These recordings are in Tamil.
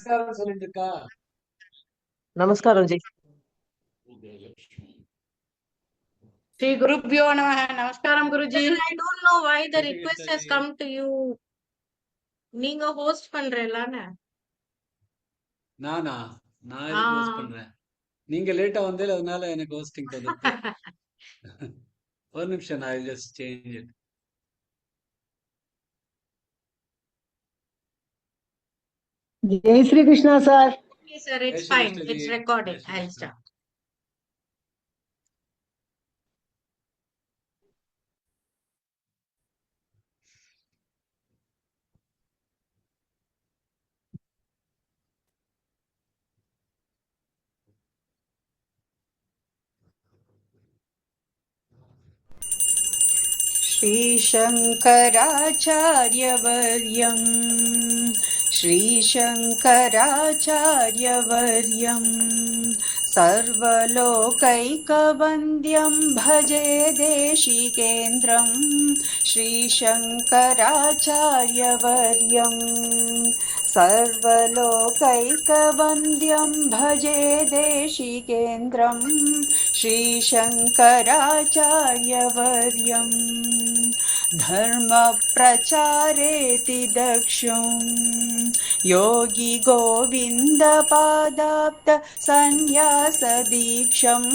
நமஸ்காரம் சொல்லிட்டு இருக்கா. நமஸ்காரம் G. Shri Gurubhyo Namaha. Namaskaram Guruji. I don't know why the request has come to you. நீங்க ஹோஸ்ட் பண்றீங்களானே? நான் எதுக்கு ஹோஸ்ட் பண்றேன்? நீங்க லேட்டா வந்தீங்க, அதனால எனக்கு ஹோஸ்டிங் தந்துட்டு. ஒரு நிமிஷம், நான் just change it. Jai Shri Krishna sir. Okay sir, it's fine. It's recorded. I'll start. श्रीशङ्कराचार्यवर्यं सर्वलोकैकवन्द्यं भजे देशिकेन्द्रं श्रीशङ्कराचार्यवर्यं सर्वलोकैकवन्द्यं भजे देशिकेन्द्रं श्रीशङ्कराचार्यवर्यम् धर्मप्रचारेति दक्षुं योगी गोविन्दपादाब्द सन्न्यासदीक्षं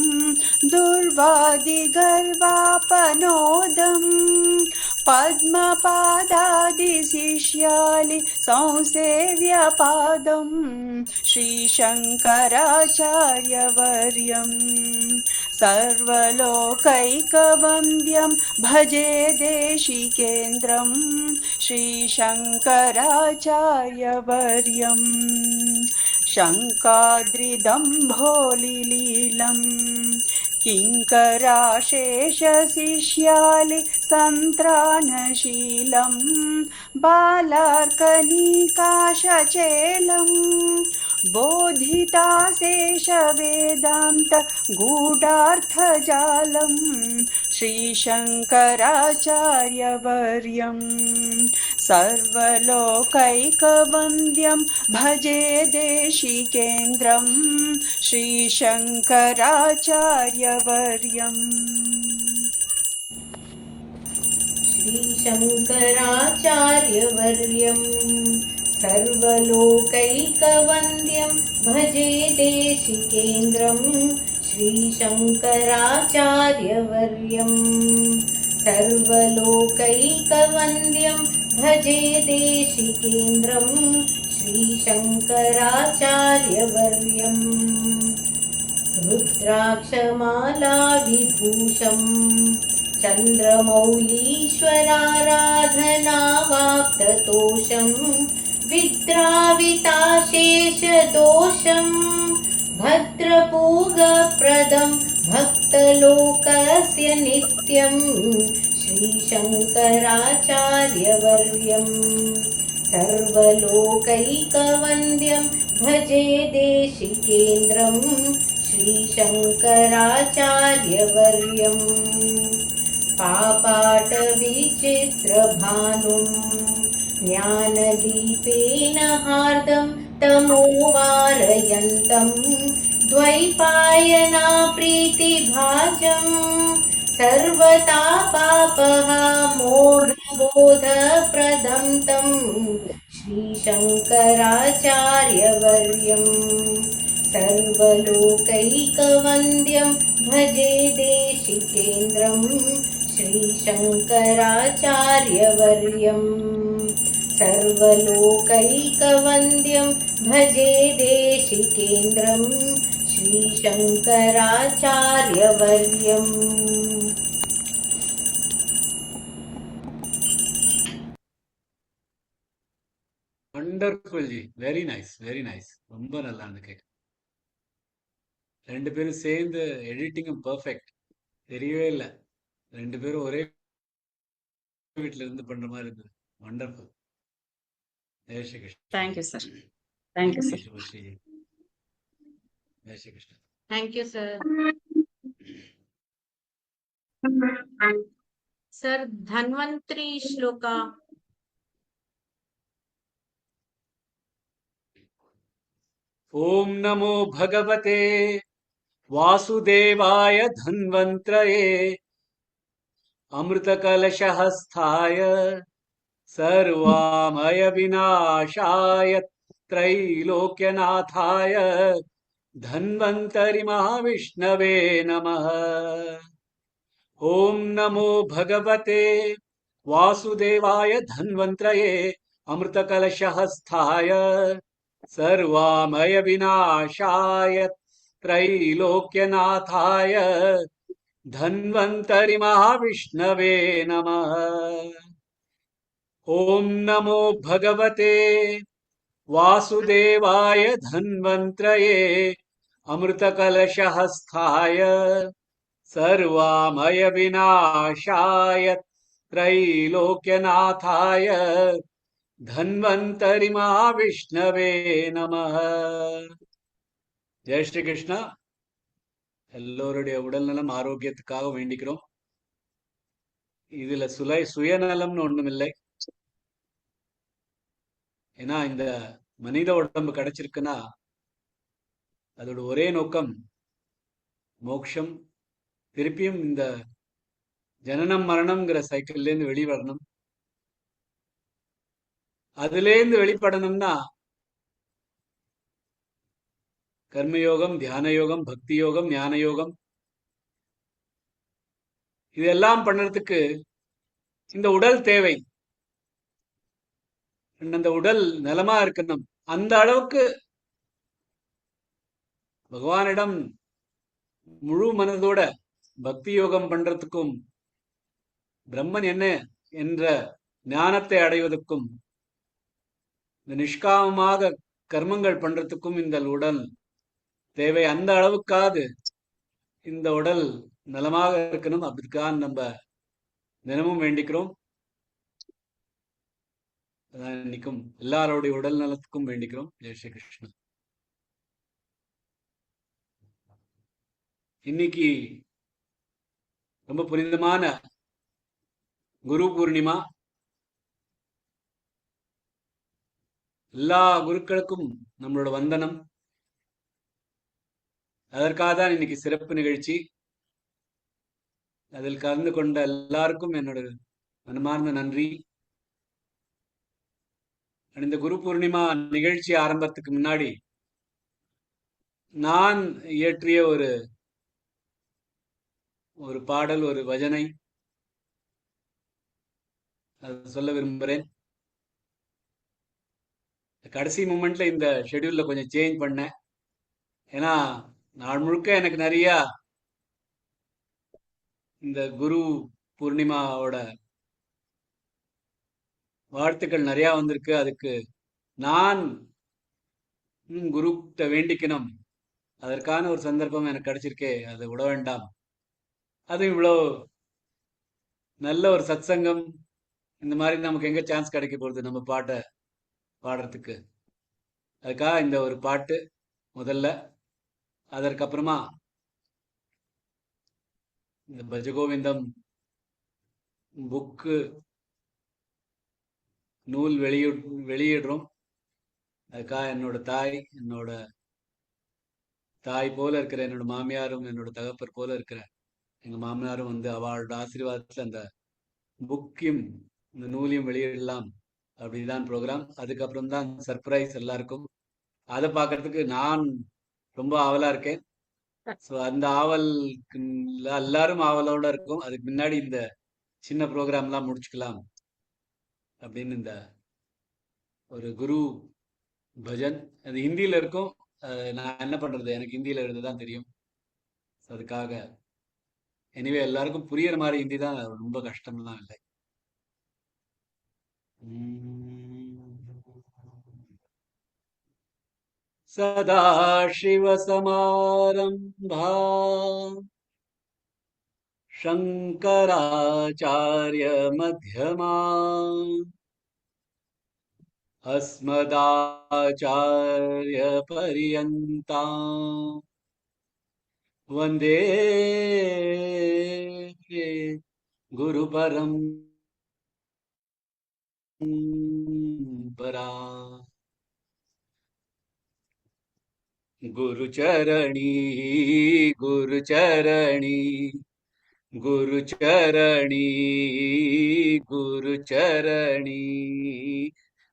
दुर्वादिगर्वापनोदम् पद्मपादादिशिष्यालि संसेव्यपादं श्रीशङ्कराचार्यवर्यम् सर्वलोकैकवन्द्यं भजे देशिकेन्द्रं श्रीशङ्कराचार्यवर्यम् शङ्काद्रिदम्भोलिलीलं किङ्कराशेषशिष्यालि सन्त्राणशीलं बालार्कनीकाशचेलम् बोधिताशेष वेदान्त गूढार्थजालं श्रीशङ्कराचार्यवर्यम् सर्वलोकैकवन्द्यं भजे देशिकेन्द्रं श्रीशङ्कराचार्यवर्यम् श्रीशङ्कराचार्यवर्यम् सर्वलोकैकवन्द्यं भजे देशिकेन्द्रं श्रीशङ्कराचार्यवर्यम् सर्वलोकैकवन्द्यं भजे देशिकेन्द्रं श्रीशङ्कराचार्यवर्यम् रुद्राक्षमाला विभूषम् चन्द्रमौलीश्वराराधनावाप्ततोषं विद्राविताशेषदोषं भद्रपूगप्रदं भक्तलोकस्य नित्यं श्रीशङ्कराचार्यवर्यम् सर्वलोकैकवन्द्यं भजे देशिकेन्द्रं श्रीशङ्कराचार्यवर्यम् पापाटविचित्रभानुं ज्ञानदीपेन हार्दं तमोवारयन्तं द्वैपायना प्रीतिभाजं सर्वतापापहामोघबोधप्रदं तं श्रीशङ्कराचार्यवर्यम् सर्वलोकैकवन्द्यं भजे देशिकेन्द्रं श्रीशङ्कराचार्यवर्यम् सर्वलोकैकवन्द्यं भजे देशिकेन्द्रं श्रीशङ्कराचार्यवर्यम् wonderful ji, very nice, very nice. ரொம்ப நல்லா இருந்து கேட்க. ரெண்டு பேரும் சேர்ந்து எடிட்டிங்கும் பர்ஃபெக்ட். தெரியவே இல்லை, ரெண்டு பேரும் ஒரே வீட்டில் இருந்து பண்ற மாதிரி இருந்தது. Wonderful. Jai Shri Krishna. Thank you sir. Thank you sir. Subhashreeji. Jai Shri Krishna. Thank you sir. Sir, Dhanvantri Shloka. ॐ नमो भगवते वासुदेवाय धन्वन्त्रये अमृतकलशहस्ताय सर्वामय विनाशाय त्रैलोक्यनाथाय धन्वन्तरि महाविष्णवे नमः। ॐ नमो भगवते वासुदेवाय धन्वन्त्रये अमृतकलशहस्ताय सर्वामय विनाशाय त्रैलोक्यनाथाय धन्वन्तरि महाविष्णवे नमः। ॐ नमो भगवते वासुदेवाय धन्वन्त्रये अमृतकलशहस्ताय सर्वामय विनाशाय त्रैलोक्यनाथाय धन्वन्तरि महाविष्णवे नमः. ஜெய் ஸ்ரீ கிருஷ்ணா. எல்லோருடைய உடல்நலம் ஆரோக்கியத்துக்காக வேண்டிக்கிறோம். இதுல சுயநலம்னு ஒண்ணுமில்லை. ஏன்னா இந்த மனித உடம்பு கிடைச்சிருக்குன்னா அதோட ஒரே நோக்கம் மோட்சம். திருப்பியும் இந்த ஜனனம் மரணம்ங்கிற சைக்கிள்லேருந்து வெளிவரணும். அதுலேருந்து வெளிப்படணும்னா கர்மயோகம், தியான யோகம், பக்தி யோகம், ஞான யோகம் இதெல்லாம் பண்றதுக்கு இந்த உடல் தேவை. அந்த உடல் நலமா இருக்கணும். அந்த அளவுக்கு பகவானிடம் முழு மனதோட பக்தி யோகம் பண்றதுக்கும் பிரம்மன் என்ன என்ற ஞானத்தை அடைவதற்கும் இந்த நிஷ்காமமாக கர்மங்கள் பண்றதுக்கும் இந்த உடல் தேவை. அந்த அளவுக்காவது இந்த உடல் நலமாக இருக்கணும். அதுக்காக நம்ம தினமும் வேண்டிக்கிறோம். இன்னைக்கும் எல்லாருடைய உடல் நலத்துக்கும் வேண்டிக்கிறோம். ஜெய் ஸ்ரீ கிருஷ்ணா. இன்னைக்கு ரொம்ப புனிதமான குரு பூர்ணிமா. எல்லா குருக்களுக்கும் நம்மளோட வந்தனம். அதற்காக தான் இன்னைக்கு சிறப்பு நிகழ்ச்சி. அதில் கலந்து கொண்ட எல்லாருக்கும் என்னோட மனமார்ந்த நன்றி. இந்த குரு பூர்ணிமா நிகழ்ச்சி ஆரம்பத்துக்கு முன்னாடி நான் இயற்றிய ஒரு பாடல், ஒரு பஜனை சொல்ல விரும்புகிறேன். கடைசி மூமெண்ட்ல இந்த ஷெட்யூல்ல கொஞ்சம் சேஞ்ச் பண்ணேன். ஏன்னா நாள் முழுக்க எனக்கு நிறைய இந்த குரு பூர்ணிமாவோட வாழ்த்துக்கள் நிறைய வந்திருக்கு. அதுக்கு நான் குருக்கிட்ட வேண்டிக்கணும். அதற்கான ஒரு சந்தர்ப்பம் எனக்கு கிடைச்சிருக்கே, அதை விட வேண்டாம். அது இவ்வளோ நல்ல ஒரு சத்சங்கம். இந்த மாதிரி நமக்கு எங்க சான்ஸ் கிடைக்க போகுது நம்ம பாட்டை பாடுறதுக்கு. அதுக்காக இந்த ஒரு பாட்டு முதல்ல. அதற்கப்புறமா இந்த பஜகோவிந்தம் புக்கு நூல் வெளியிடுறோம். அதுக்காக என்னோட தாய் போல இருக்கிற என்னோட மாமியாரும் என்னோட தகப்பர் போல இருக்கிற எங்க மாமனாரும் வந்து அவளோட ஆசீர்வாதத்துல அந்த புக்கையும் இந்த நூலையும் வெளியிடலாம் அப்படிதான் ப்ரோக்ராம். அதுக்கப்புறம் தான் சர்ப்ரைஸ் எல்லாருக்கும். அதை பார்க்கறதுக்கு நான் ரொம்ப ஆவலா இருக்கேன். ஸோ அந்த ஆவலுக்கு எல்லாரும் ஆவலோட இருக்கும். அதுக்கு முன்னாடி இந்த சின்ன ப்ரோக்ராம்லாம் முடிச்சுக்கலாம் அப்படின்னு இந்த ஒரு குரு பஜன். அது ஹிந்தியில இருக்கும். நான் என்ன பண்றது, எனக்கு ஹிந்தியில எழுததான் தெரியும். அதுக்காக எனிவே எல்லாருக்கும் புரியுற மாதிரி ஹிந்தி தான், ரொம்ப கஷ்டம்லாம் இல்லை. सदाशिवसमारम्भा शङ्कराचार्यमध्यमा अस्मदाचार्यपर्यन्ता वन्दे गुरुपरम्परा. गुरुचरणी गुरुचरणी गुरुचरणी गुरुचरणी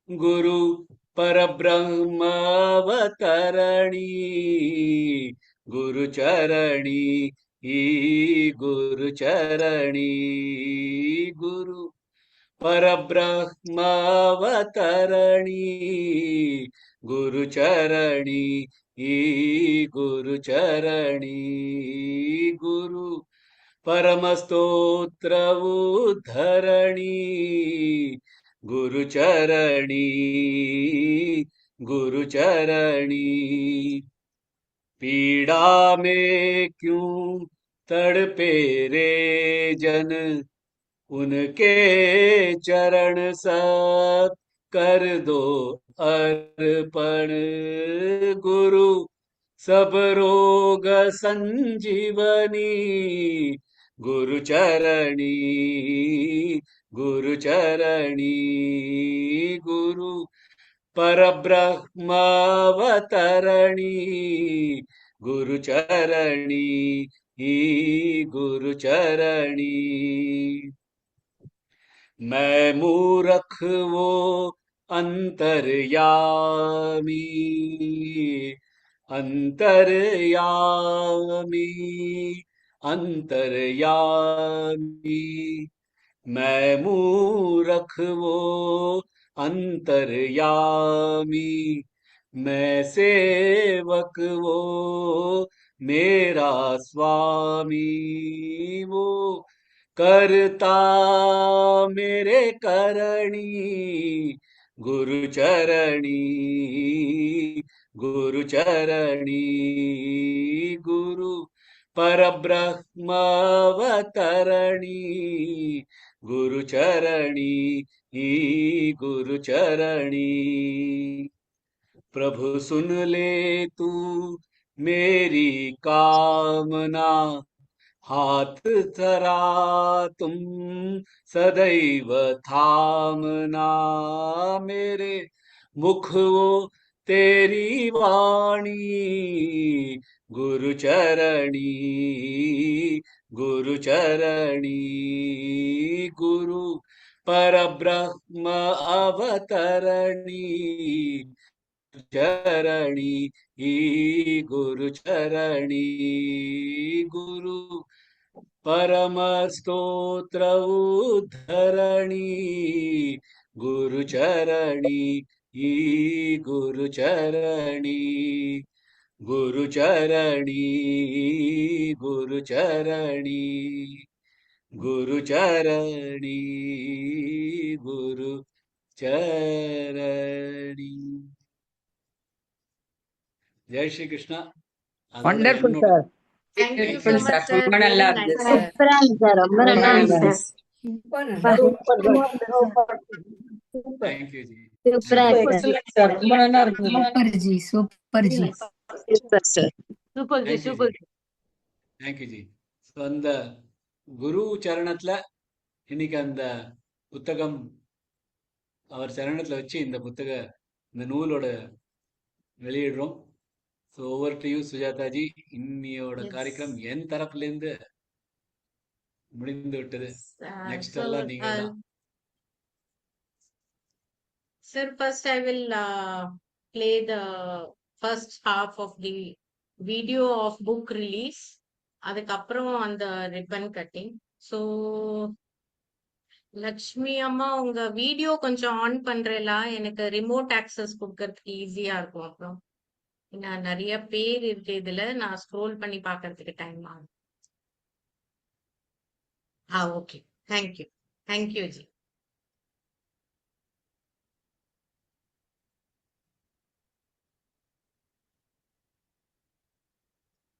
गुरु परब्रह्मवतरणी गुरुचरणी गुरुचरणी गुरु परब्रह्मवतरणी गुरुचरणी गुरुचरणी गुरु परमस्तोत्र उद्धरणी गुरुचरणी गुरुचरणी पीड़ा में क्यों तड़पे रे जन उनके चरण सब कर दो अर्पण गुरु सब रोग संजीवनी गुरुचरणी गुरुचरणी गुरु परब्रह्मवतरणी गुरुचरणी गुरुचरणी मैं मूर्ख वो अंतर्यामी अंतर्यामी अंतर्यामी मैं मूर्ख वो अंतर्यामी मैं सेवक वो मेरा स्वामी वो करता मेरे करणी गुरुचरणी गुरुचरणी गुरु परब्रह्मवतरणी गुरुचरणी गुरुचरणी प्रभु सुन ले तू मेरी कामना हाथ धरा तुम सदैव थामना मेरे मुख वो तेरी वाणी गुरुचरणी गुरुचरणी गुरु परब्रह्म अवतरणी चरणी गुरुचरणी गुरु परम स्तोत्र उद्धरणी गुरुचरणी गुरुचरणी गुरुचरणी गुरुचरणी गुरुचरणी गुरुचरणी जय Shri Krishna Wonderful, sir. Thank you so Beautiful, much, sir. sir. ரொம்ப நல்லா Very nice, இருந்தது. sir. Super ஆ இருக்கு sir. ரொம்ப நல்லா Nice. இருக்கு. Super, thank you ji Super ஆ இருக்கு sir. ரொம்ப நல்லா இருந்தது. Super ji super ji Super, sir. Super, Thank you, super. Ji. Thank you ji so அந்த குரு சரணத்துல இன்னைக்கு அந்த புத்தகம் அவர் சரணத்துல வச்சு இந்த நூலோட வெளியிடுறோம். So over to you Sujatha ji. இன்னியோட Yes. காரியக்ரம் என் தரப்புல இருந்து முடிந்து விட்டது. Next So, எல்லாம் நீங்க தான். sir, first I will play the first half of the video of book release. அதுக்கப்புறம் அந்த ரிப்பன் கட்டிங். ஸோ லக்ஷ்மி அம்மா உங்க வீடியோ கொஞ்சம் ஆன் பண்றேலா, எனக்கு ரிமோட் ஆக்சஸ் கொடுக்கறதுக்கு ஈஸியா இருக்கும். அப்புறம் நான் நிறைய பேர் இருக்கு இதுல, நான் ஸ்க்ரோல் பண்ணி பார்க்கறதுக்கு டைம் ஆகும். Okay, thank you G.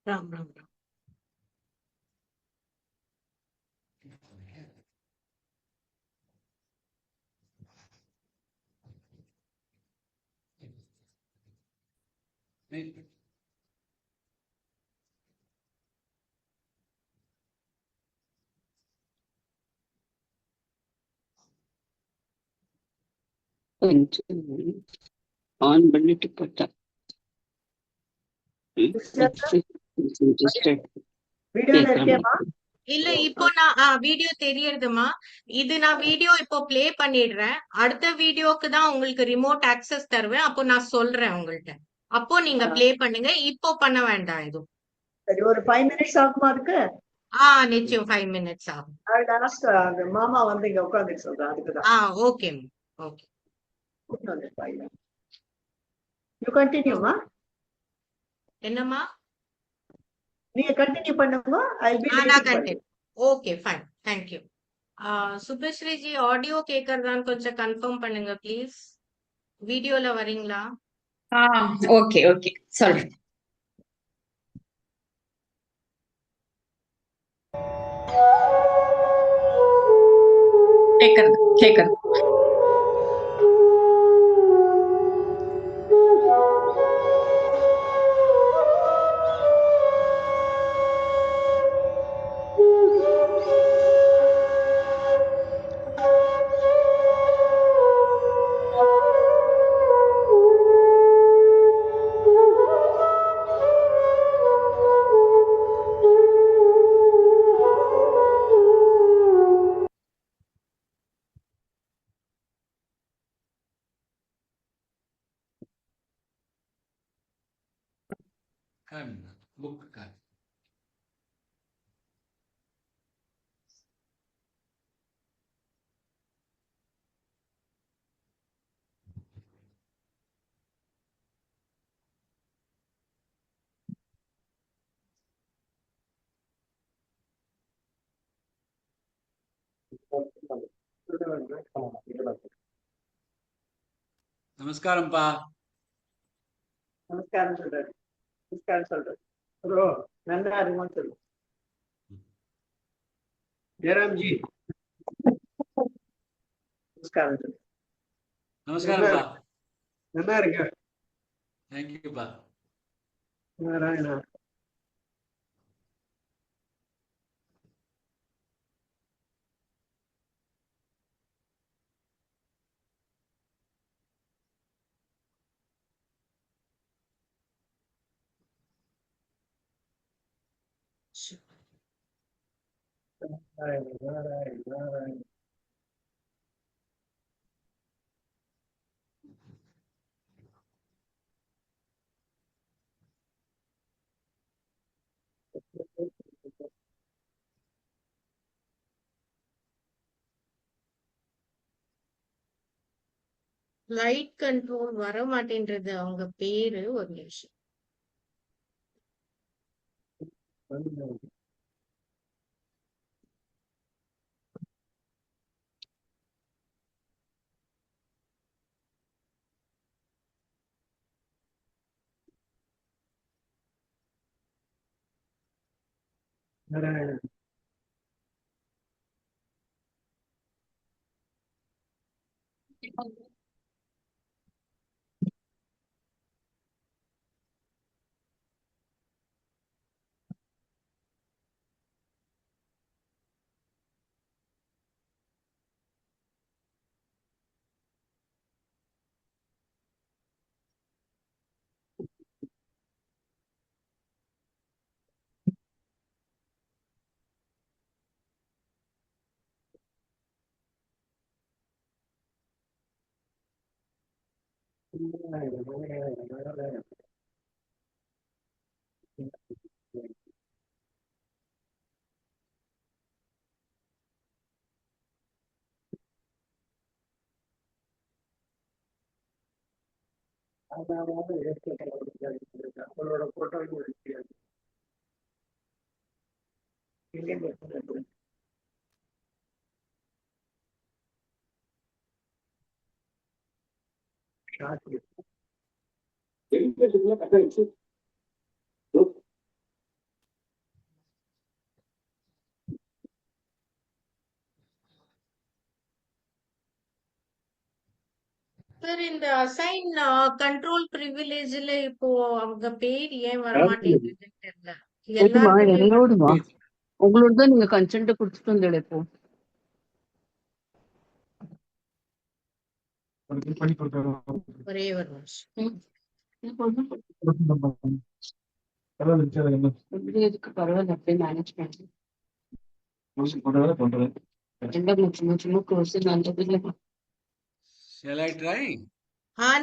Ram Ram Ram. On பண்ணிட்டு போட்டா வீடியோல இருக்கேமா? இல்ல இப்போ நான் வீடியோ தெரியறதுமா. இது நான் வீடியோ இப்போ ப்ளே பண்ணிடுறேன். அடுத்த வீடியோக்கு தான் உங்களுக்கு ரிமோட் ஆக்சஸ் தருவேன். அப்போ நான் சொல்றேன் உங்கள்ட்ட. அப்போ நீங்க ப்ளே பண்ணுங்க. இப்போ பண்ண வேண்டாம் எதுவும். சரி, ஒரு 5 மினிட்ஸ் ஆகுமா அதுக்கு? நிச்சயம் 5 மினிட்ஸ் ஆகும். அந்த மாமா வந்து இங்க உட்காந்து சொல்றேன், அதுக்குதான். Okay okay. யூ கண்டினியூமா? என்னம்மா? நீங்க கண்டினியூ பண்ணுங்க. I'll be waiting நான் for you. Continue. Okay fine. Thank you. Subhashree ji audio கேக்குறதான்னு கொஞ்சம் கன்ஃபார்ம் பண்ணுங்க ப்ளீஸ். வீடியோல வரீங்களா? ஓகே ஓகே சொல்றேன். கேக்குறது கேக்குறது. புக் காமி. நமஸ்காரம்ப்பா. நமஸ்காரம் சொல்றேன். நமஸ்காரம் சொல்றேன். ப்ரோ நல்லா இருக்குமா சொல்லு. ஜெயராம்ஜி நமஸ்காரம் சொல்லு. நமஸ்காரம்ப்பா. நல்லா இருக்க. தேங்க்யூப்பா. நாராயணா. நாராயண. லைட் கண்ட்ரோல் வர மாட்டேன்றது அவங்க பேரு. ஒரு நிமிஷம். நாராயண. அவங்களோட போட்டோ சார் இந்த அசைன் கண்ட்ரோல் பிரிவிலேஜ்ல இப்போ அவங்க பேர் ஏன் வர மாட்டேங்குதுன்னு தெரியல. ஏதுமா எல்லாருக்குமே என்னோடுமா உங்களோட தான் நீங்க கன்சென்ட் கொடுத்துட்டு வந்தீங்க இப்போ. ஒரே ஒரு நிமிஷம். இப்படி எதுக்கு பரவாயில்ல அப்படியே மேனேஜ் பண்ணி எந்த மூச்சு வச்சு நல்லது இல்லை. Shall I try?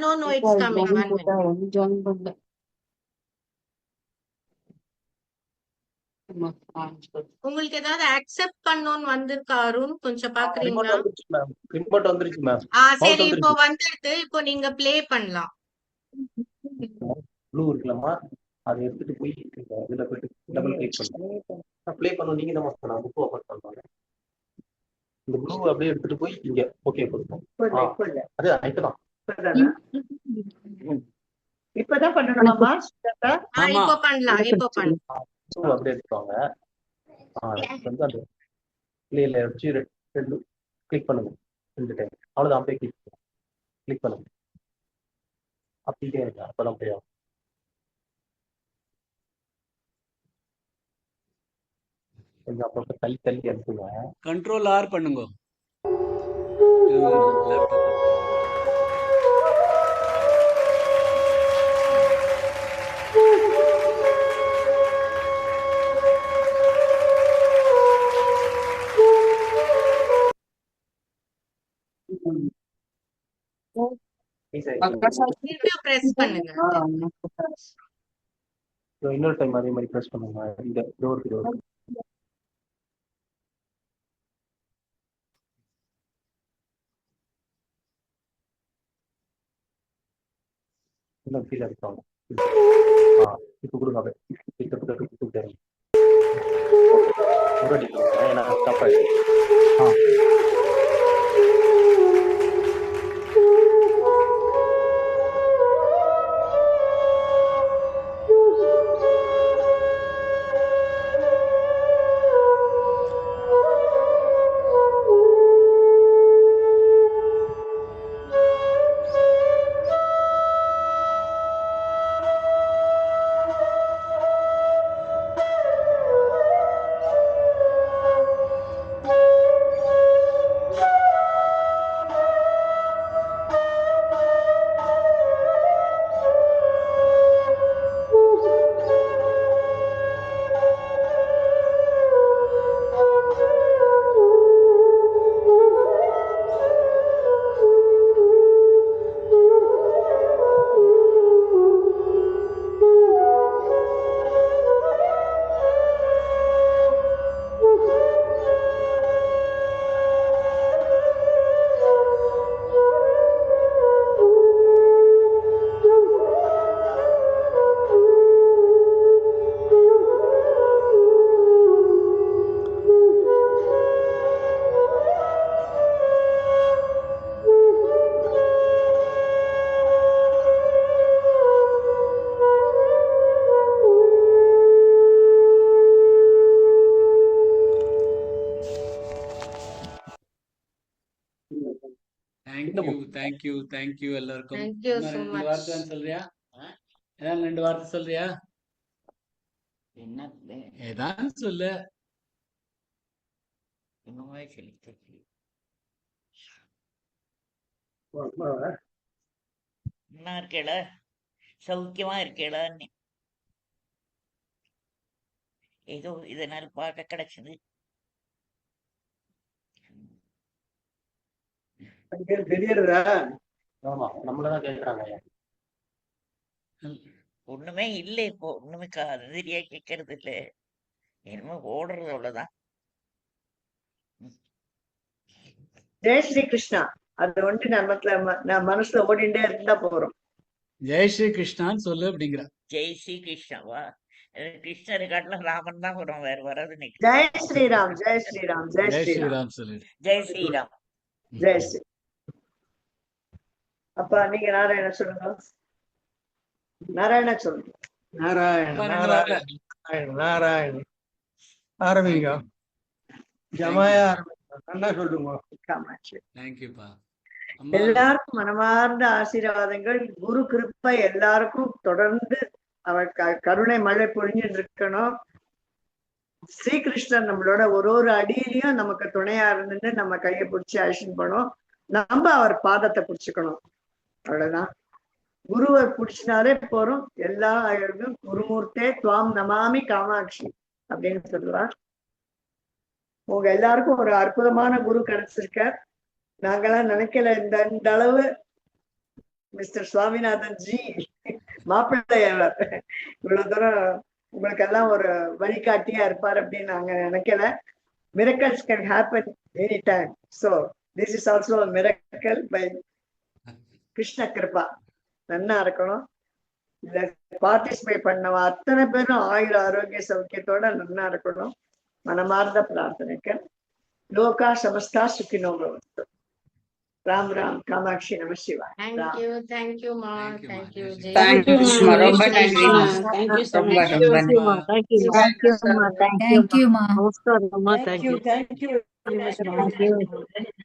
No, it's coming. Join 1 minute. போட்டா ஒன்னும் ஜாயின் பண்ணல. ஆமா, ஆரம்பிச்சு. உங்களுக்கு ஏதாவது அக்செப்ட் பண்ணணும்னு வந்திருக்கா அருண்? கொஞ்சம் பாக்குறீங்களா? ரிமோட் வந்துருச்சு மேம். சரி, இப்போ வந்துடுது. இப்போ நீங்க ப்ளே பண்ணலாம். ப்ளூ இருக்கலாமா, அதை எடுத்துட்டு போய் இதுல போயிட்டு டபுள் கிளிக் பண்ணுங்க. ப்ளே பண்ண நீங்க தான் நான் புக் ஓபன் பண்றாங்க. இந்த ப்ளூ அப்படியே எடுத்துட்டு போய் இங்க ஓகே கொடுப்போம். அது இப்பதான் இப்பதான் பண்ணணுமாமா? இப்போ பண்ணலாம். இப்போ பண்ணலாம். அப்படியே எடுத்துவாங்க. வந்து அந்த பிளேல வச்சு ரெண்டு கிளிக் பண்ணுங்க. 2 டைம் அவ்வளவுதான். அப்படியே கிளிக் பண்ணுங்க. அப்படியே இருக்கு. அப்பதான் போய் கொஞ்சம் அப்பப்ப தள்ளி தள்ளி அனுப்புங்க. Control R பண்ணுங்க. லேப்டாப் திருப்பி பிரஸ் பண்ணுங்க. இன்னொரு டைம் அதே மாதிரி பிரஸ் பண்ணுங்க. இந்த டோருக்கு இன்னும் கீழே இருக்காங்க. இப்போ கொடுங்க. அப்படியே ஏன்னா ஸ்டாப் ஆயிடுச்சு. Thank you எல்லாருக்கும். Thank you so 2 much. வார்த்தை தான் சொல்றியா? ஏதாவது 2 வார்த்தை சொல்றியா? ஏதான் சொல்லு. என்ன இருக்கேள, சௌக்கியமா இருக்கேளா? ஏதோ இதனால் பார்க்க கிடைச்சது. தெரியறதா? ஆமா, நம்மளதான் கேட்கறாங்க. ஒண்ணுமே இல்ல, இப்போ ஒண்ணுமே காதலியா கேட்கறது இல்ல. என்னமோ ஓடுறது அவ்வளவுதான். ஜெய் ஸ்ரீ கிருஷ்ணா. அது வந்து நம்ம மனசுல ஓடிண்டே இருந்தா போறோம். ஜெய் ஸ்ரீ கிருஷ்ணான்னு சொல்லு அப்படிங்கிற. ஜெய் ஸ்ரீ கிருஷ்ணாவா? கிருஷ்ணரை காட்டிலும் ராமன் தான் வரும், வேற வராது. ஜெய் ஸ்ரீராம், ஜெய் ஸ்ரீராம், ஜெய் ஜெய் ஸ்ரீராம், ஸ்ரீராம் சொல்லு. ஜெய் ஸ்ரீராம், ஜெய் ஸ்ரீ. அப்பா நீங்க நாராயண சொல்லுங்க. நாராயண சொல்லுங்க. நாராயண நாராயண நாராயண ஆரம்பிங்க. ஜமாயா நல்லா சொல்லுங்க. காமாட்சி. தேங்க்யூப்பா. எல்லாருக்கும் மனமார்ந்த ஆசீர்வாதங்கள். குரு கிருப்பை எல்லாருக்கும் தொடர்ந்து அவர் கருணை மழை பொழிஞ்சுட்டு இருக்கணும். ஸ்ரீகிருஷ்ணன் நம்மளோட ஒரு அடியிலையும் நமக்கு துணையா இருந்துட்டு நம்ம கையை பிடிச்சி அழிச்சுன்னு போனோம். நம்ம அவர் பாதத்தை பிடிச்சுக்கணும். அவ்வளவுதான். குருவை பிடிச்சினாலே போறோம், எல்லா அழகும் குருமூர்த்தே துவாம் நமாமி காமாட்சி அப்படின்னு சொல்லுவா. உங்க எல்லாருக்கும் ஒரு அற்புதமான குரு கிடைச்சிருக்க. நாங்கெல்லாம் நினைக்கல இந்த அளவு மிஸ்டர் சுவாமிநாதன் ஜி மாப்பிள்ளையவர் இவ்வளவு தூரம் உங்களுக்கு எல்லாம் ஒரு வழிகாட்டியா இருப்பார் அப்படின்னு நாங்க நினைக்கல. miracles can happen anytime. So this is also a miracle by Krishna Kripa. நன்னா இருக்கணும். இதுல பார்ட்டிசிபேட் பண்ணவா அத்தனை பேரும் ஆயுள் ஆரோக்கிய சௌக்கியத்தோட நன்னா இருக்கணும். மனமார்ந்த பிரார்த்தனைக்கு. லோகா சமஸ்தா சுகினோ பவந்து. ராம் ராம். காமாட்சி நம சிவாய். Thank you, ma. Thank you, ma. Thank you, Jai Jai Shri Thank you, Krishna. ma. ரொம்ப நன்றி, ma. Thank you so ரொம்ப much. ரொம்ப நன்றி. Thank you, ma. Thank you very much, ma'am.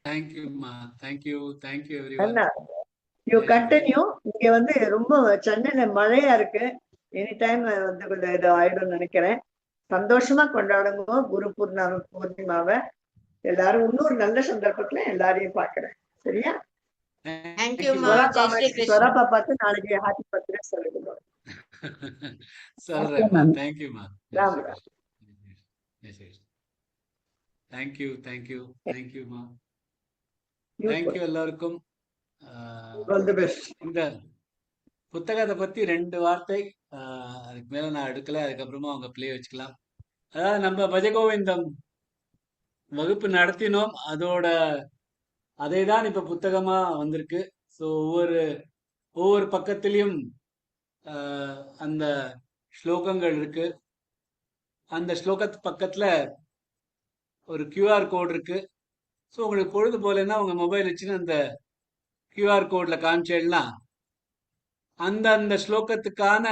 Thank you, ma. Thank you everyone. நன்னா யூ கண்டினியூ. இங்க வந்து ரொம்ப சென்னையில மழையா இருக்கு. எனி டைம் வந்து கொஞ்சம் இது ஆயிடும் நினைக்கிறேன். சந்தோஷமா கொண்டாடுங்க குரு பூர்ணிமாவை. எல்லாரும் இன்னொரு நல்ல சந்தர்ப்பத்துல எல்லாரையும் பாக்குறேன். சரியா? Thank you, ma. Jai Shri Krishna. ஸ்வராப்பா பார்த்து நாளைக்கு ஹாப்பி பர்த்டே சொல்லுங்க. சொல்றேன் ma. Thank you, ma. Jai Ram Shri Ram. Krishna. Jai Shri Krishna. Thank you, ma. Thank you எல்லாருக்கும். All the best. இந்த புத்தகத்தை பத்தி 2 வார்த்தை, அதுக்கு மேல நான் எடுக்கல. அதுக்கப்புறமா அவங்க பிளே வச்சுக்கலாம். அதாவது நம்ம பஜகோவிந்தம் வகுப்பு நடத்தினோம். அதே தான் இப்ப புத்தகமா வந்திருக்கு. ஸோ ஒவ்வொரு பக்கத்திலையும் அந்த ஸ்லோகங்கள் இருக்கு. அந்த ஸ்லோகத்து பக்கத்துல ஒரு QR கோட் இருக்கு. ஸோ உங்களுக்கு பொழுது போலன்னா உங்க மொபைல் வச்சுன்னு அந்த QR கோட்ல காமிச்சேன்னா அந்த ஸ்லோகத்துக்கான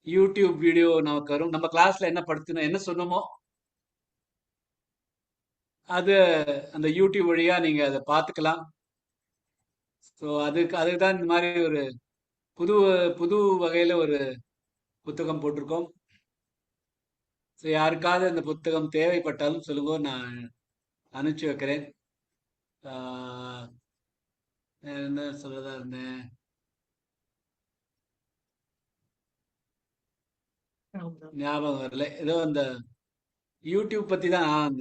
யூடியூப் வீடியோ நமக்கு வரும். நம்ம கிளாஸ்ல என்ன படுத்தணும், என்ன சொன்னோமோ அது அந்த யூடியூப் வழியா நீங்க அதை பார்த்துக்கலாம். ஸோ அதுக்கு தான் இந்த மாதிரி ஒரு புது வகையில ஒரு புத்தகம் போட்டிருக்கோம். ஸோ யாருக்காவது இந்த புத்தகம் தேவைப்பட்டாலும் சொல்லுங்க, நான் அனுப்பிச்சு வைக்கிறேன். என்ன சொல்றதா இருந்தேன், ஞாபகம் வரல. ஏதோ அந்த யூடியூப் பத்தி தான்.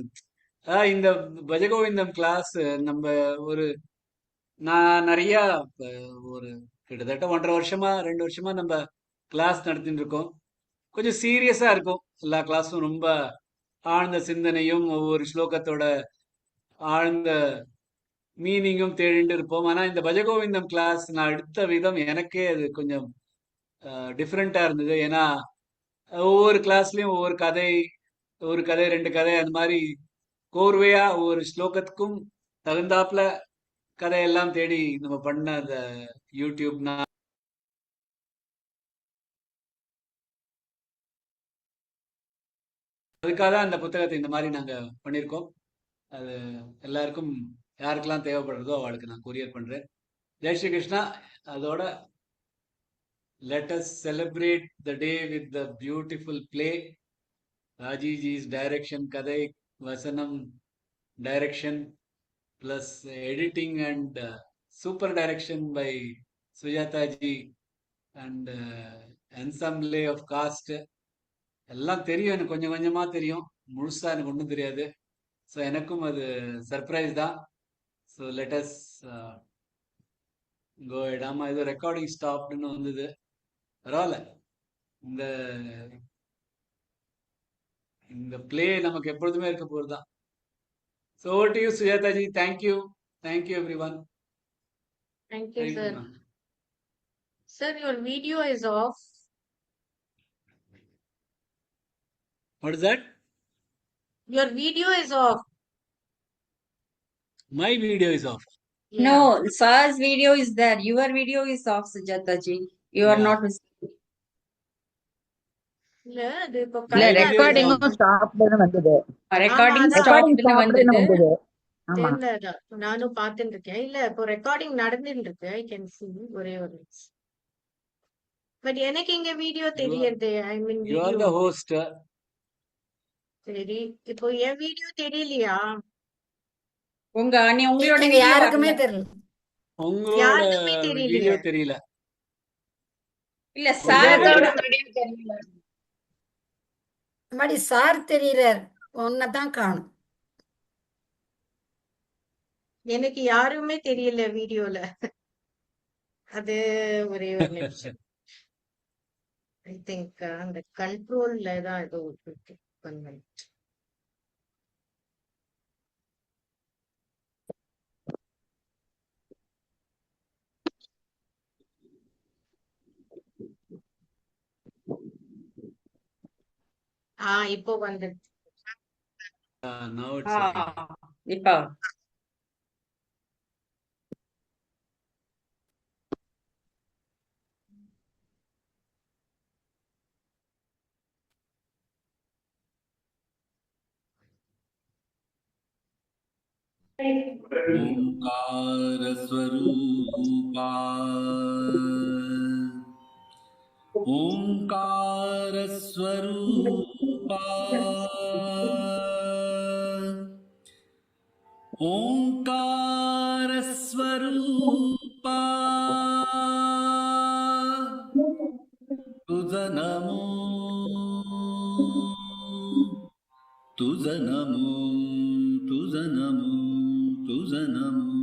இந்த பஜகோவிந்தம் கிளாஸ் நம்ம நான் நிறைய ஒரு கிட்டத்தட்ட 1.5 வருஷமா 2 வருஷமா நம்ம கிளாஸ் நடத்திட்டு இருக்கோம். கொஞ்சம் சீரியஸா இருக்கும். எல்லா கிளாஸும் ரொம்ப ஆழ்ந்த சிந்தனையும் ஒவ்வொரு ஸ்லோகத்தோட ஆழ்ந்த மீனிங்கும் தேடிட்டு இருப்போம். ஆனா இந்த பஜகோவிந்தம் கிளாஸ் நான் எடுத்த விதம் எனக்கே அது கொஞ்சம் டிஃப்ரெண்டா இருந்தது. ஏன்னா ஒவ்வொரு கிளாஸ்லயும் ஒவ்வொரு கதை 2 கதை அந்த மாதிரி கோர்வையா ஒவ்வொரு ஸ்லோகத்துக்கும் தகுந்தாப்புல கதையெல்லாம் தேடி நம்ம பண்ண அந்த யூடியூப்னா அதுக்காக தான் அந்த புத்தகத்தை இந்த மாதிரி நாங்க பண்ணியிருக்கோம். அது எல்லாருக்கும் யாருக்கெல்லாம் தேவைப்படுறதோ அவளுக்கு நான் கொரியர் பண்றேன். ஜெய் ஸ்ரீ கிருஷ்ணா. அதோட let us celebrate the day with the beautiful play. Rajiji's direction, Kadai Vasanam direction, plus editing and super direction by Sujata ji and ensemble of cast. எல்லாம் தெரியும், எனக்கு கொஞ்சம் கொஞ்சமா தெரியும், முழுசா எனக்கு ஒன்றும் தெரியாது. ஸோ எனக்கும் அது சர்ப்ரைஸ் தான். ஸோ லெட்டஸ் கோ இடாம ஏதோ ரெக்கார்டிங் ஸ்டாப்னு வந்தது. பரவாயில்ல, இந்த பிளே நமக்கு எப்பொழுதுமே இருக்க போகிறது தான். So over to you Sujatha G. Thank you every one. Thank you, sir. Sir, your video is off. What is that? Your video is off. My video is off. No, sir's video is there. Your video is off, Sujata ji. You are Yeah. not visible. இல்ல அது இப்போ My video is ரெக்கார்டிங்கும் on. ஸ்டாப்ல வந்தது. Recording அதான். ரெக்கார்டிங் stopல ஸ்டாப்ல வந்தது. வந்தது. ஆமா. தெரியல, நானும் பார்த்துட்டு இருக்கேன். இல்ல இப்போ ரெக்கார்டிங் நடந்துட்டு இருக்கு. ஐ கேன் see ஒரே ஒரு பட் எனக்கு இங்க வீடியோ தெரியறது. ஐ மீன் You are the host. சரி, இப்போ என் வீடியோ தெரியலையா? உங்களோட எங்க video யாருக்குமே வரல. தெரியல. உங்களோட யாருக்குமே வீடியோ தெரியலையே. தெரியல. இல்ல சார் சுஜாதாவோட வீடியோ தெரியல. அம்மாடி சார் தெரியறார், உன்னதான் காணும். எனக்கு யாருமே தெரியல வீடியோல. அது ஒரே ஒரு நிமிஷம். ஐ திங்க் அந்த கண்ட்ரோல்ல தான் ஏதோ இருக்கு. One minute. இப்போ வந்து Now it's okay. இப்ப ओंकार स्वरूपा ओंकार स्वरूपा ओंकार स्वरूपा तुझ नमो तुझ नमो तुझ नमो तुझ नमो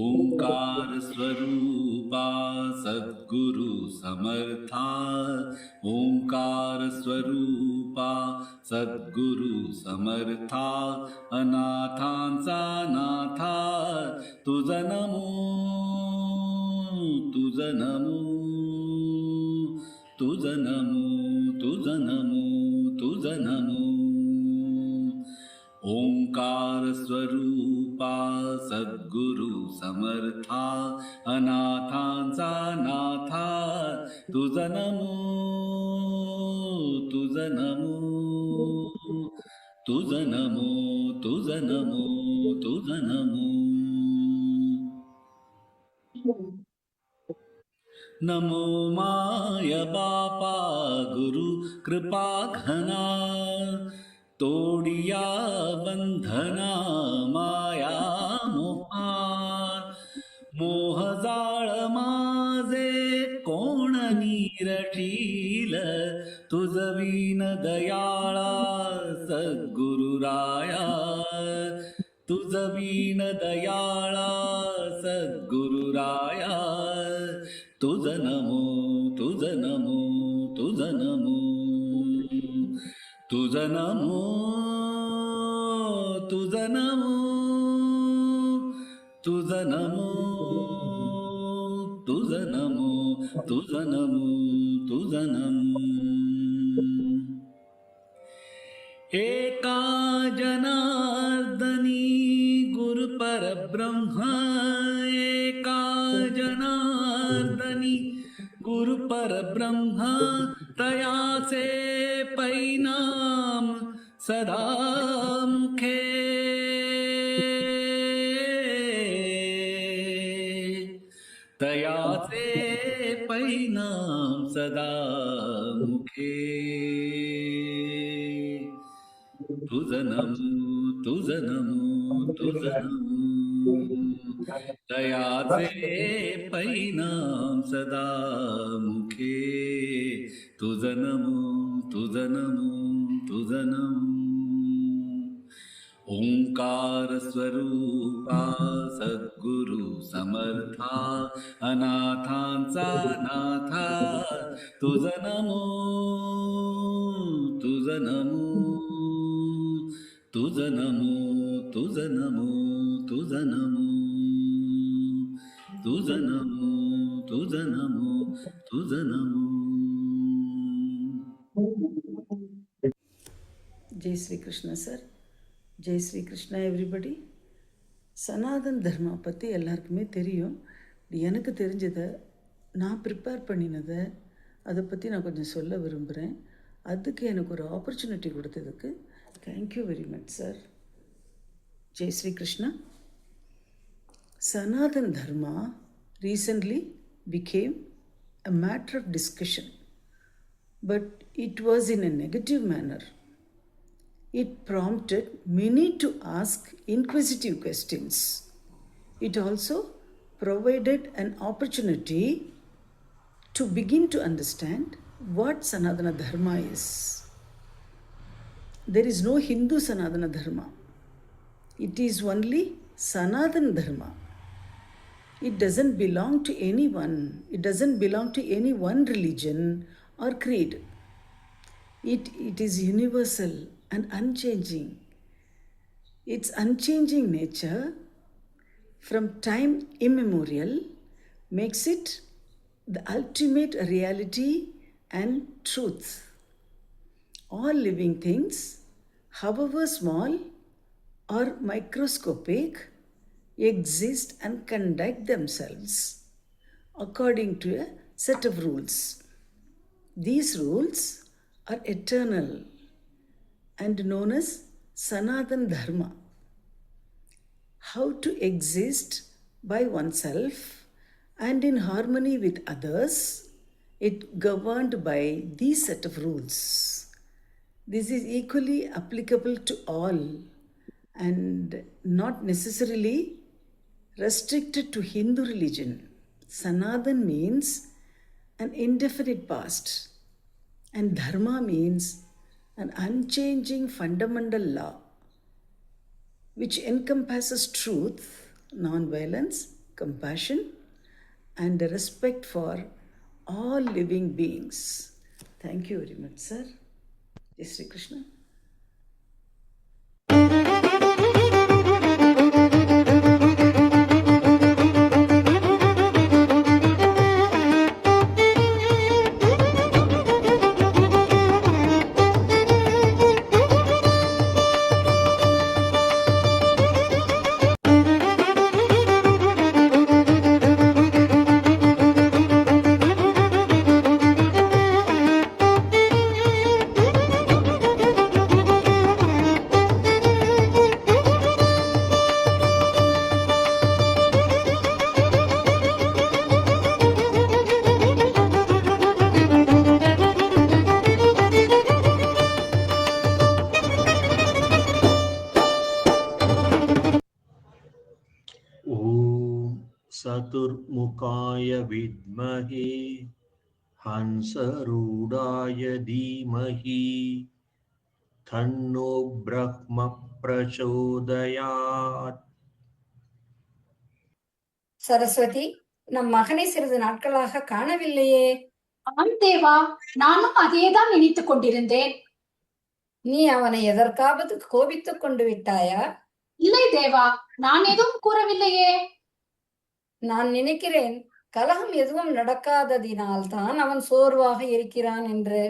ओंकार स्वरूपा सद्गुरु समर्था ओंकार स्वरूपा सद्गुरु समर्था अनाथांचा नाथा तुझ नमो तुझ नमो तुझ नमो तुझ नमो तुझ नमो ओंकार स्वरूपा सद्गुरु समर्था अनाथांचा नाथा तुझ नमो तुझ नमो तुझ नमो तुझ नमो तुझ नमो नमो माय बापा गुरु कृपा घना तोडिया बंधना माया मोहा मोह जाळ माझे कोण निरटील तुझ विन दयाळा सद्गुरुराया तुझ विन दयाळा सद्गुरुराया तुझ नमो तुझ नमो तुझ नमो तुझ नमो तुझ नमो तुझ नमो तुझ नमो तुझ नमो तुझ नमो एका जनार्दनी गुरु परब्रह्म एका जनार्दनी गुरु परब्रह्म तयाचे परिणाम सदा मुखे तयाचे परिणाम सदा मुखे तुझ नमो तुझ नमो तुझ नमो तयाचे परिणाम सदा मुखे तुझ नमो तुझ नमो तुझ नमो ओंकार स्वरूपा सद्गुरु समर्था अनाथांचा नाथा तुझ नमो तुझ नमो तुझ नमो तुझ नमो तुझ नमो तुझ नमो तुझ नमो तुझ नमो जय श्री कृष्ण सर. ஜெய் ஸ்ரீ கிருஷ்ணா எவ்ரிபடி. சனாதன் தர்மா பற்றி எல்லாருக்குமே தெரியும். எனக்கு தெரிஞ்சதை நான் ப்ரிப்பேர் பண்ணினதை அதை பற்றி நான் கொஞ்சம் சொல்ல விரும்புகிறேன். அதுக்கு எனக்கு ஒரு ஆப்பர்ச்சுனிட்டி கொடுத்ததுக்கு thank you very much sir. Jai Shri Krishna. Sanatan Dharma recently became a matter of discussion, but it was in a negative manner. It prompted many to ask inquisitive questions. It also provided an opportunity to begin to understand what Sanatana Dharma is. There is no Hindu Sanatana Dharma. It is only Sanatana Dharma. It doesn't belong to anyone. It doesn't belong to any one religion or creed. It is universal and unchanging. Its unchanging nature from time immemorial makes it the ultimate reality and truth. All living things, however small or microscopic, exist and conduct themselves according to a set of rules. These rules are eternal and known as Sanatana Dharma. How to exist by oneself and in harmony with others, it governed by these set of rules. This is equally applicable to all and not necessarily restricted to Hindu religion. Sanatan means an indefinite past, and Dharma means an unchanging fundamental law which encompasses truth, non-violence, compassion, and respect for all living beings. Thank you very much, sir. Jai Sri Krishna. ॐ चतुर्मुखाय विद्महे हंसरूढाय धीमहि तन्नो ब्रह्म प्रचोदयात्. சரஸ்வதி, நம் மகனை சிறிது நாட்களாக காணவில்லையே. ஆம் தேவா, நானும் அதையேதான் நினைத்துக் கொண்டிருந்தேன். நீ அவனை எதற்காவது கோபித்துக் கொண்டு விட்டாயா? இல்லை தேவா, நான் எதுவும் கூறவில்லையே. நான் நினைக்கிறேன் கலகம் எதுவும் நடக்காததினால்தான் அவன் சோர்வாக இருக்கிறான் என்று.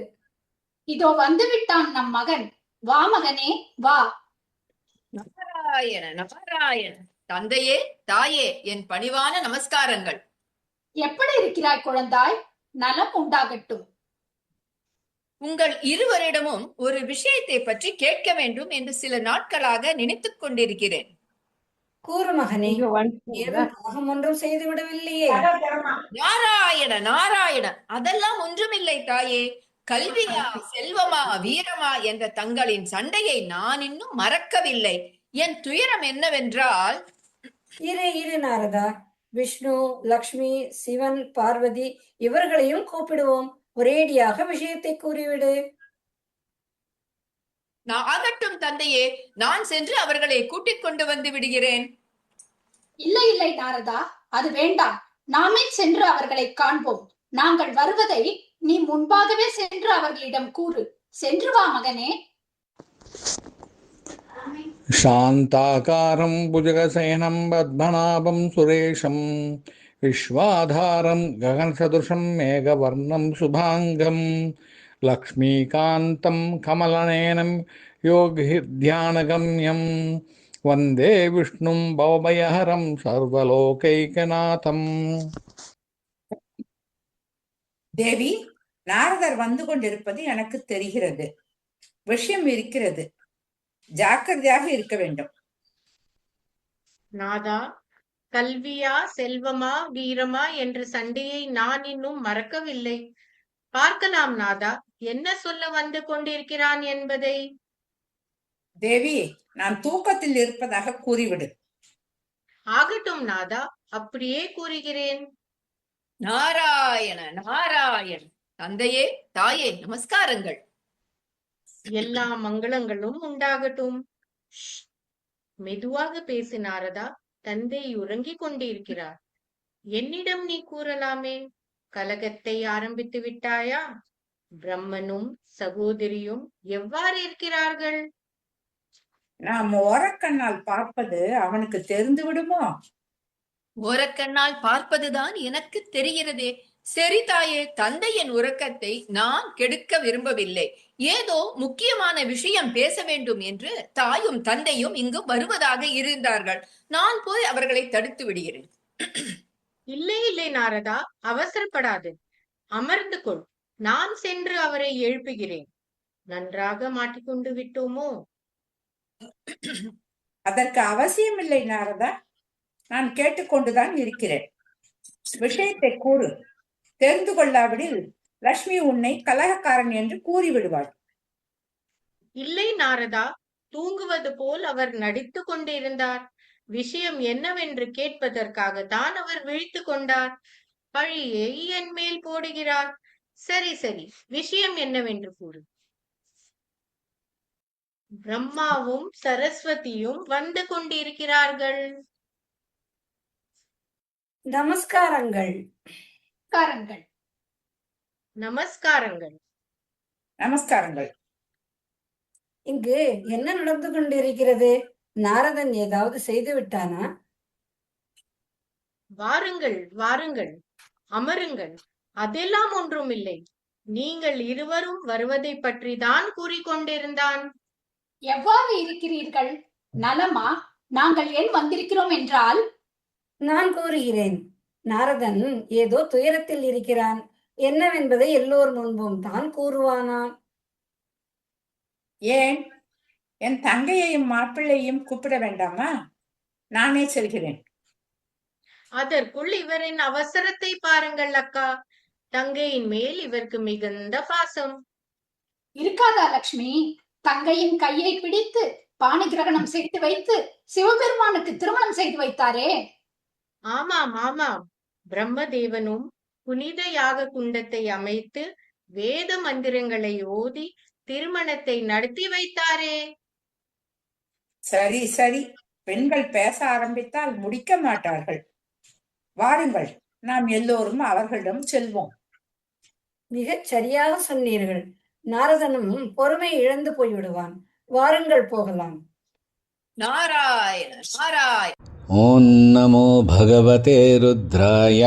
இதோ வந்து விட்டான் நம் மகன். வா மகனே, வா. நாராயண நாராயண. தந்தையே, தாயே, என் பணிவான நமஸ்காரங்கள். எப்படி இருக்கிறாய் குழந்தாய்? நலம் உண்டாகட்டும். உங்கள் இருவரிடமும் ஒரு விஷயத்தை பற்றி கேட்க வேண்டும் என்று சில நாட்களாக நினைத்துக் கொண்டிருக்கிறேன். கூறு மகனே, ஏதும் கலகம் ஒன்றும் செய்து விடவில்லையே? நாராயண நாராயண. அதெல்லாம் ஒன்றுமில்லை தாயே. கல்வியா, செல்வமா, வீரமா என்ற தங்களின் சண்டையை நான் இன்னும் மறக்கவில்லை. என் துயரம் என்னவென்றால்... இரு நாரதா, விஷ்ணு, லக்ஷ்மி, சிவன், பார்வதி இவர்களையும் கூப்பிடுவோம். ஒரேடியாக விஷயத்தை கூறிவிடு. ஆகட்டும் தந்தையே, நான் சென்று அவர்களை கூட்டிக் கொண்டு வந்து விடுகிறேன். இல்லை இல்லை நாரதா, அது வேண்டாம். நாமே சென்று அவர்களை காண்போம். நாங்கள் வருவதை நீ முன்பாகவே சென்று அவர்களிடம் கூறு. சென்று வா மகனே. शान्ताकारं भुजगशयनं पद्मनाभं सुरेशं विश्वाधारं गगनसदृशं मेघवर्णं शुभाङ्गं लक्ष्मीकान्तं कमलनयनं योगिध्यानगम्यं वन्दे विष्णुं भवभयहरं सर्वलोकैकनाथम्. தேவி, நாரதர் வந்து கொண்டிருப்பது எனக்கு தெரிகிறது. விஷயம் இருக்கிறது. ஜாக்கிரதையாக இருக்க வேண்டும். நாதா, கல்வியா, செல்வமா, வீரமா என்ற சண்டையை நான் இன்னும் மறக்கவில்லை. பார்க்கலாம் நாதா, என்ன சொல்ல வந்து கொண்டிருக்கிறான் என்பதை. தேவி, நான் தூக்கத்தில் இருப்பதாக கூறிவிடு. ஆகட்டும் நாதா, அப்படியே கூறுகிறேன். நாராயண நாராயண. தந்தையே, தாயே, நமஸ்காரங்கள். எல்லா மங்களங்களும் உண்டாகட்டும். ஷ், மெதுவாக பேசு நாரதா. தந்தை உறங்கிக் கொண்டிருக்கிறார். என்னிடம் நீ கூறலாமே. கலகத்தை ஆரம்பித்து விட்டாயா? பிரம்மனும் சகோதரியும் எவ்வாறு இருக்கிறார்கள்? நாம் ஓரக்கண்ணால் பார்ப்பது அவனுக்கு தெரிந்து விடுமோ? ஓரக்கண்ணால் பார்ப்பதுதான் எனக்கு தெரிகிறதே. சரி தாயே, தந்தையின் உறக்கத்தை நான் கெடுக்க விரும்பவில்லை. ஏதோ முக்கியமான விஷயம் பேச வேண்டும் என்று தாயும் தந்தையும் இங்கு வருவதாக இருந்தார்கள். நான் போய் அவர்களை தடுத்து விடுகிறேன். இல்லை இல்லை நாரதா, அவசரப்படாது. அமர்ந்து கொள். நான் சென்று அவரை எழுப்புகிறேன். நன்றாக மாட்டிக்கொண்டு விட்டோமோ? அதற்கு அவசியமில்லை நாரதா. நான் கேட்டுக்கொண்டுதான் இருக்கிறேன். விஷயத்தை கூறு. தெரிந்து கொள்ளாவிடில் லட்சுமி உன்னை கலகக்காரன் என்று கூறிவிடுவாள். இல்லை நாரதா, தூங்குவது போல் அவர் நடித்து கொண்டிருந்தார். விஷயம் என்னவென்று கேட்பதற்காகத்தான் அவர் விழித்து கொண்டார். பழியை என் மேல் போடுகிறார். சரி சரி, விஷயம் என்னவென்று கூறு. பிரம்மாவும் சரஸ்வதியும் வந்து கொண்டிருக்கிறார்கள். நமஸ்காரங்கள். காரங்கள். நமஸ்காரங்கள். நமஸ்காரங்கள். இங்கு என்ன நடந்து கொண்டிருக்கிறது? நாரதன் ஏதாவது செய்து விட்டானா? வாருங்கள் வாருங்கள், அமருங்கள். அதெல்லாம் ஒன்றுமில்லை. நீங்கள் இருவரும் வருவதை பற்றி தான் கூறிக்கொண்டிருந்தான். எவ்வாறு இருக்கிறீர்கள்? நலமா? நாங்கள் ஏன் வந்திருக்கிறோம் என்றால், நான் கூறுகிறேன். நாரதன் ஏதோ துயரத்தில் இருக்கிறான். என்னவென்பதை எல்லோர் முன்பும் தான் கூறுவானாம். ஏன்? என் தங்கையையும் மாப்பிள்ளையும் கூப்பிட வேண்டாமா? நானே செல்கிறேன். அதற்குள் இவரின் அவசரத்தை பாருங்கள் அக்கா. தங்கையின் மேல் இவருக்கு மிகுந்த பாசம். இருக்காதா லட்சுமி? தங்கையின் கையை பிடித்து பாணி கிரகணம் செய்து வைத்து சிவபெருமானுக்கு திருமணம் செய்து வைத்தாரே. ஆமாம் ஆமாம். பிரம்மதேவனும் புனித யாக குண்டத்தை அமைத்து வேத மந்திரங்களை ஓதி திருமணத்தை நடத்தி வைத்தாரே. சரி சரி, பெண்கள் பேச ஆரம்பித்தால் முடிக்க மாட்டார்கள். வாருங்கள், நாம் எல்லோரும் அவர்களிடம் செல்வோம். மிகச் சரியாக சொன்னீர்கள். நாரதனும் பொறுமை இழந்து போய்விடுவான். வாருங்கள் போகலாம். நாராயண நாராயண. ஓம் நமோ பகவதே ருத்ராய.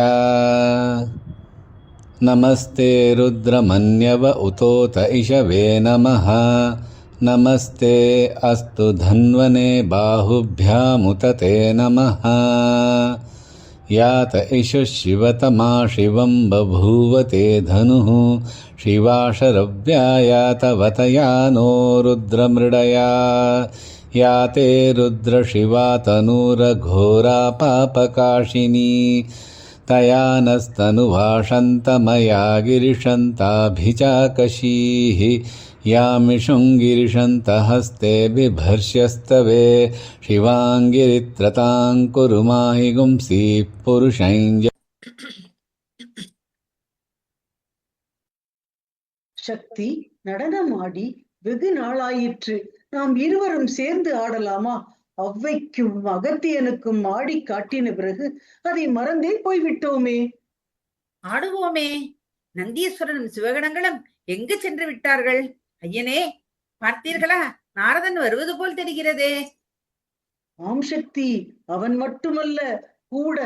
நமஸ்தே ருத்ரமன்யவ உதோத இஷவே நமः. நமஸ்தே அஸ்து தன்வனே பாஹுभ्यामुतते நமः. यात इषु शिवतमा शिवं बभूवते धनुः. शिवाशरव्या यातवतया नो रुद्रमृडया. याते रुद्रशिवा तनूरघोरा पापकाशिनी. तया नस्तनुभाषन्तमया गिरिशन्ताभिचाकशीः. यामिषुङ्गिरिशन्तहस्ते बिभर्ष्यस्तवे. शिवाङ्गिरित्रतां कुरु माहि गुंसि पुरुषैञ्ज. சக்தி, நடனமாடி வெகு நாளாயிற்று. நாம் இருவரும் சேர்ந்து ஆடலாமா? அவ்வைக்கும் அகத்தியனுக்கும் ஆடி காட்டின பிறகு அதை மறந்தே போய்விட்டோமே. ஆடுவோமே. நந்தீஸ்வரனும் சிவகணங்களும் எங்கு சென்று விட்டார்கள்? ஐயனே, பார்த்தீர்களா? நாரதன் வருவது போல் தெரிகிறதே. ஆம் சக்தி, அவன் மட்டுமல்ல, கூட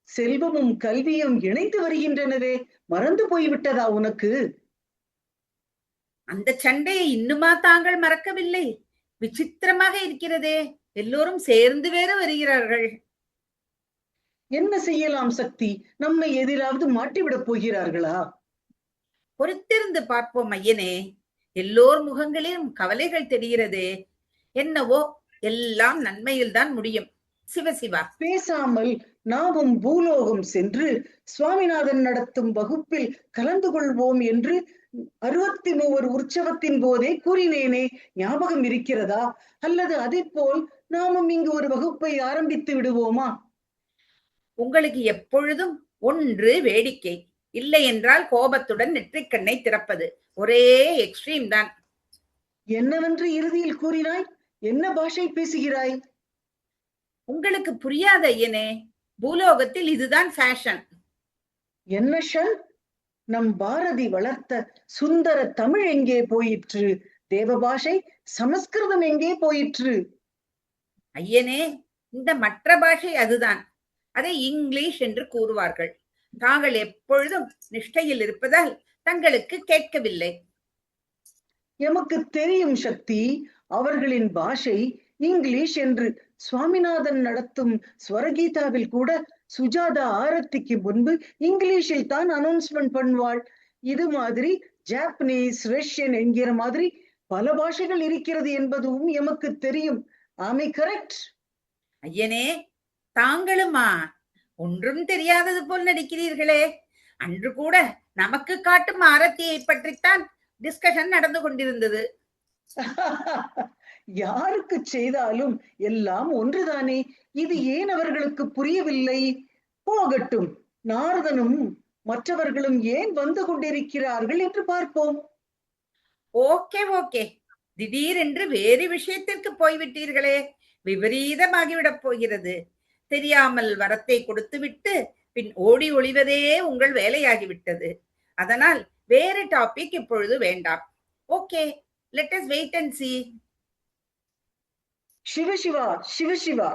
செல்வமும் கல்வியும் இணைந்து வருகின்றனவே. மறந்து போய்விட்டதா உனக்கு? அந்த சண்டையை இன்னுமா தாங்கள் மறக்கவில்லை? விசித்திரமாக இருக்கிறதே. எல்லோரும் சேர்ந்து வேற வருகிறார்கள். என்ன செய்யலாம் சக்தி? நம்மை எதிராவது மாட்டிவிடப் போகிறார்களா? பொறுத்திருந்து பார்ப்போம் ஐயனே. எல்லோர் முகங்களிலும் கவலைகள் தெரிகிறதே. என்னவோ, எல்லாம் நன்மையில்தான் முடியும். சிவசிவா, பேசாமல் நாமும் பூலோகம் சென்று சுவாமிநாதன் நடத்தும் வகுப்பில் கலந்து கொள்வோம் என்று 63 உற்சவத்தின் போதே கூறினேனே, ஞாபகம் இருக்கிறதா? அல்லது அதை போல் நாமும் இங்கு ஒரு வகுப்பை ஆரம்பித்து விடுவோமா? உங்களுக்கு எப்பொழுதும் ஒன்று வேடிக்கை, இல்லை என்றால் கோபத்துடன் நெற்றிக்கண்ணை திறப்பது. ஒரே எக்ஸ்ட்ரீம் தான். என்னவென்று இறுதியில் கூறினாய்? என்ன பாஷை பேசுகிறாய்? உங்களுக்கு புரியாத ஐயனே, பூலோகத்தில் இதுதான் ஃபேஷன். என்ன ஷன்? நம் பாரதி வளர்த்த சுந்தர தமிழ் எங்கே போயிற்று? தேவ பாஷை சமஸ்கிருதம் எங்கே போயிற்று? ஐயனே, இந்த மற்ற பாஷை அதுதான். அதை இங்கிலீஷ் என்று கூறுவார்கள். தாங்கள் எப்பொழுதும் நிஷ்டையில் இருப்பதால் தங்களுக்கு கேட்கவில்லை. எமக்கு தெரியும் சக்தி, அவர்களின் பாஷை இங்கிலீஷ் என்று. சுவாமிநாதன் நடத்தும் ஸ்வரகீதாவில் கூட சுஜாதா ஆரத்திக்கு முன்பு இங்கிலீஷில் தான் அனௌன்ஸ்மெண்ட் பண்ணுவாள். இது மாதிரி ஜாப்பனீஸ், ரஷ்யன் என்கிற மாதிரி பல பாஷைகள் இருக்கிறது என்பதும் எமக்கு தெரியும். ஆமை கரெக்ட்? ஐயனே, தாங்களுமா ஒன்றும் தெரியாதது போல் நடிக்கிறீர்களே. அன்று கூட நமக்கு காட்டும் ஆரத்தியை பற்றித்தான் டிஸ்கஷன் நடந்து கொண்டிருந்தது. யாருக்கு செய்தாலும் எல்லாம் ஒன்றுதானே. இது ஏன் அவர்களுக்கு புரியவில்லை? போகட்டும், நாரதனும் மற்றவர்களும் ஏன் வந்து கொண்டிருக்கிறார்கள் என்று பார்ப்போம். ஓகே ஓகே, திடீரென்று வேறு விஷயத்திற்கு போய்விட்டீர்களே. விபரீதமாகிவிடப் போகிறது. தெரியாமல் வரத்தை கொடுத்துவிட்டு பின் ஓடி ஒளிவதே உங்கள் வேலையாகிவிட்டது. அதனால் வேறு டாபிக் இப்பொழுது வேண்டாம். Okay, let us wait and see. Shiva Shiva சிவசிவா.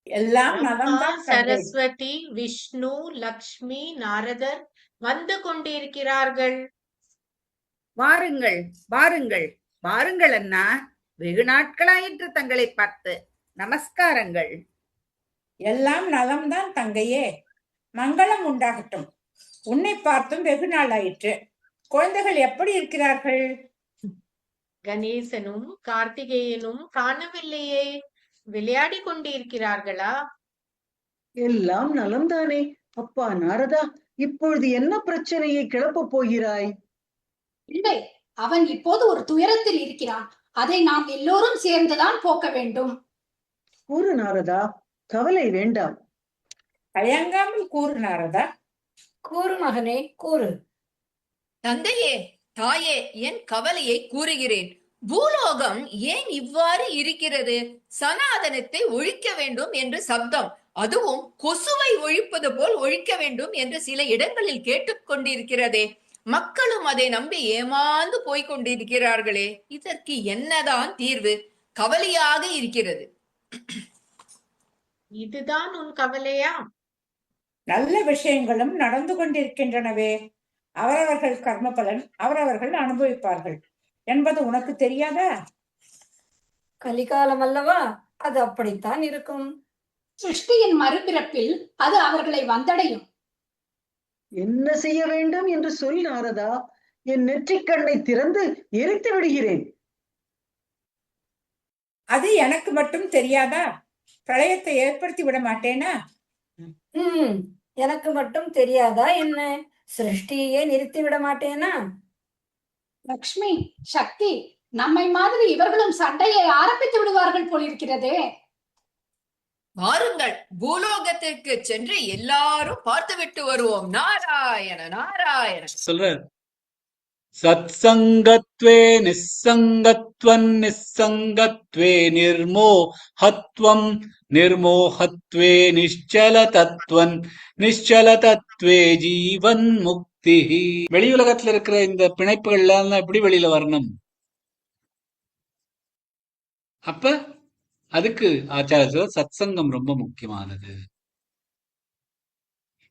எல்லாம் அம்மா நலம்தான் தங்கை. சரஸ்வதி, விஷ்ணு, லக்ஷ்மி, நாரதர் வந்து கொண்டிருக்கிறார்கள். வாருங்கள் வாருங்கள் வாருங்கள் அண்ணா. வெகு நாட்களாயிற்று தங்களை பார்த்து. நமஸ்காரங்கள். எல்லாம் நலம்தான் தங்கையே. மங்களம் உண்டாகட்டும். உன்னை பார்த்தும் வெகு நாளாயிற்று. குழந்தைகள் எப்படி இருக்கிறார்கள்? கணேசனும் கார்த்திகேயனும் காணவில்லையே. விளையாடி கொண்டிருக்கிறார்களா? எல்லாம் நலம்தானே. அப்பா நாரதா, இப்பொழுது என்ன பிரச்சனையை கிளப்பப் போகிறாய்? இல்லை, அவன் இப்போது ஒரு துயரத்தில் இருக்கிறான். அதை நாம் எல்லோரும் சேர்ந்துதான் போக்க வேண்டும். கூறு நாரதா, கவலை வேண்டாம். தயங்காமல் கூறு நாரதா. கூறு மகனே, கூறு. தந்தையே, தாயே, என் கவலையை கூறுகிறேன். பூலோகம் ஏன் இவ்வாறு இருக்கிறது? சனாதனத்தை ஒழிக்க வேண்டும் என்று சப்தம், அதுவும் கொசுவை ஒழிப்பது போல் ஒழிக்க வேண்டும் என்று சில இடங்களில் கேட்டுக்கொண்டிருக்கிறதே. மக்களும் அதை நம்பி ஏமாந்து போய்க் கொண்டிருக்கிறார்களே. இதற்கு என்னதான் தீர்வு? கவலையாக இருக்கிறது. இதுதான் உன் கவலையா? நல்ல விஷயங்களும் நடந்து கொண்டிருக்கின்றனவே. அவரவர்கள் கர்ம பலன் அவரவர்கள் அனுபவிப்பார்கள் என்பது உனக்கு தெரியாதா? கலிகாலம் அல்லவா, அது அப்படித்தான் இருக்கும். சிருஷ்டியின் மறுபிறப்பில் அது அவர்களை வந்தடையும். என்ன செய்ய வேண்டும் என்று சொல் நாரதா. என் நெற்றிக்கண்ணை திறந்து எரித்து விடுகிறேன். அது எனக்கு மட்டும் தெரியாதா? பிரளயத்தை ஏற்படுத்தி விட மாட்டேனா? எனக்கு மட்டும் தெரியாதா என்ன? சிருஷ்டியே நிறுத்தி விட மாட்டேனா? லக்ஷ்மி, சக்தி, நம்மை மாதிரி இவர்களும் சண்டையை ஆரம்பித்து விடுவார்கள் போலிருக்கிறதே. வாருங்கள், பூலோகத்திற்கு சென்று எல்லாரும் பார்த்துவிட்டு வருவோம். நாராயண நாராயண. சொல்ற சத்சங்கத்வே நிஸ்ஸங்கத்வன் நிஸ்ஸங்கத்வே நிர்மோஹத்வம் நிர்மோஹத்வே நிಶ್ಚலதத்வன் நிಶ್ಚலதத்வே ஜீவன் முக்தி. வெளியுலகத்துல இருக்கிற இந்த பிணைப்புகள் எல்லாம் எப்படி வெளியில வரணும்? அப்ப அதுக்கு ஆச்சாரியர் சத்சங்கம் ரொம்ப முக்கியமானது.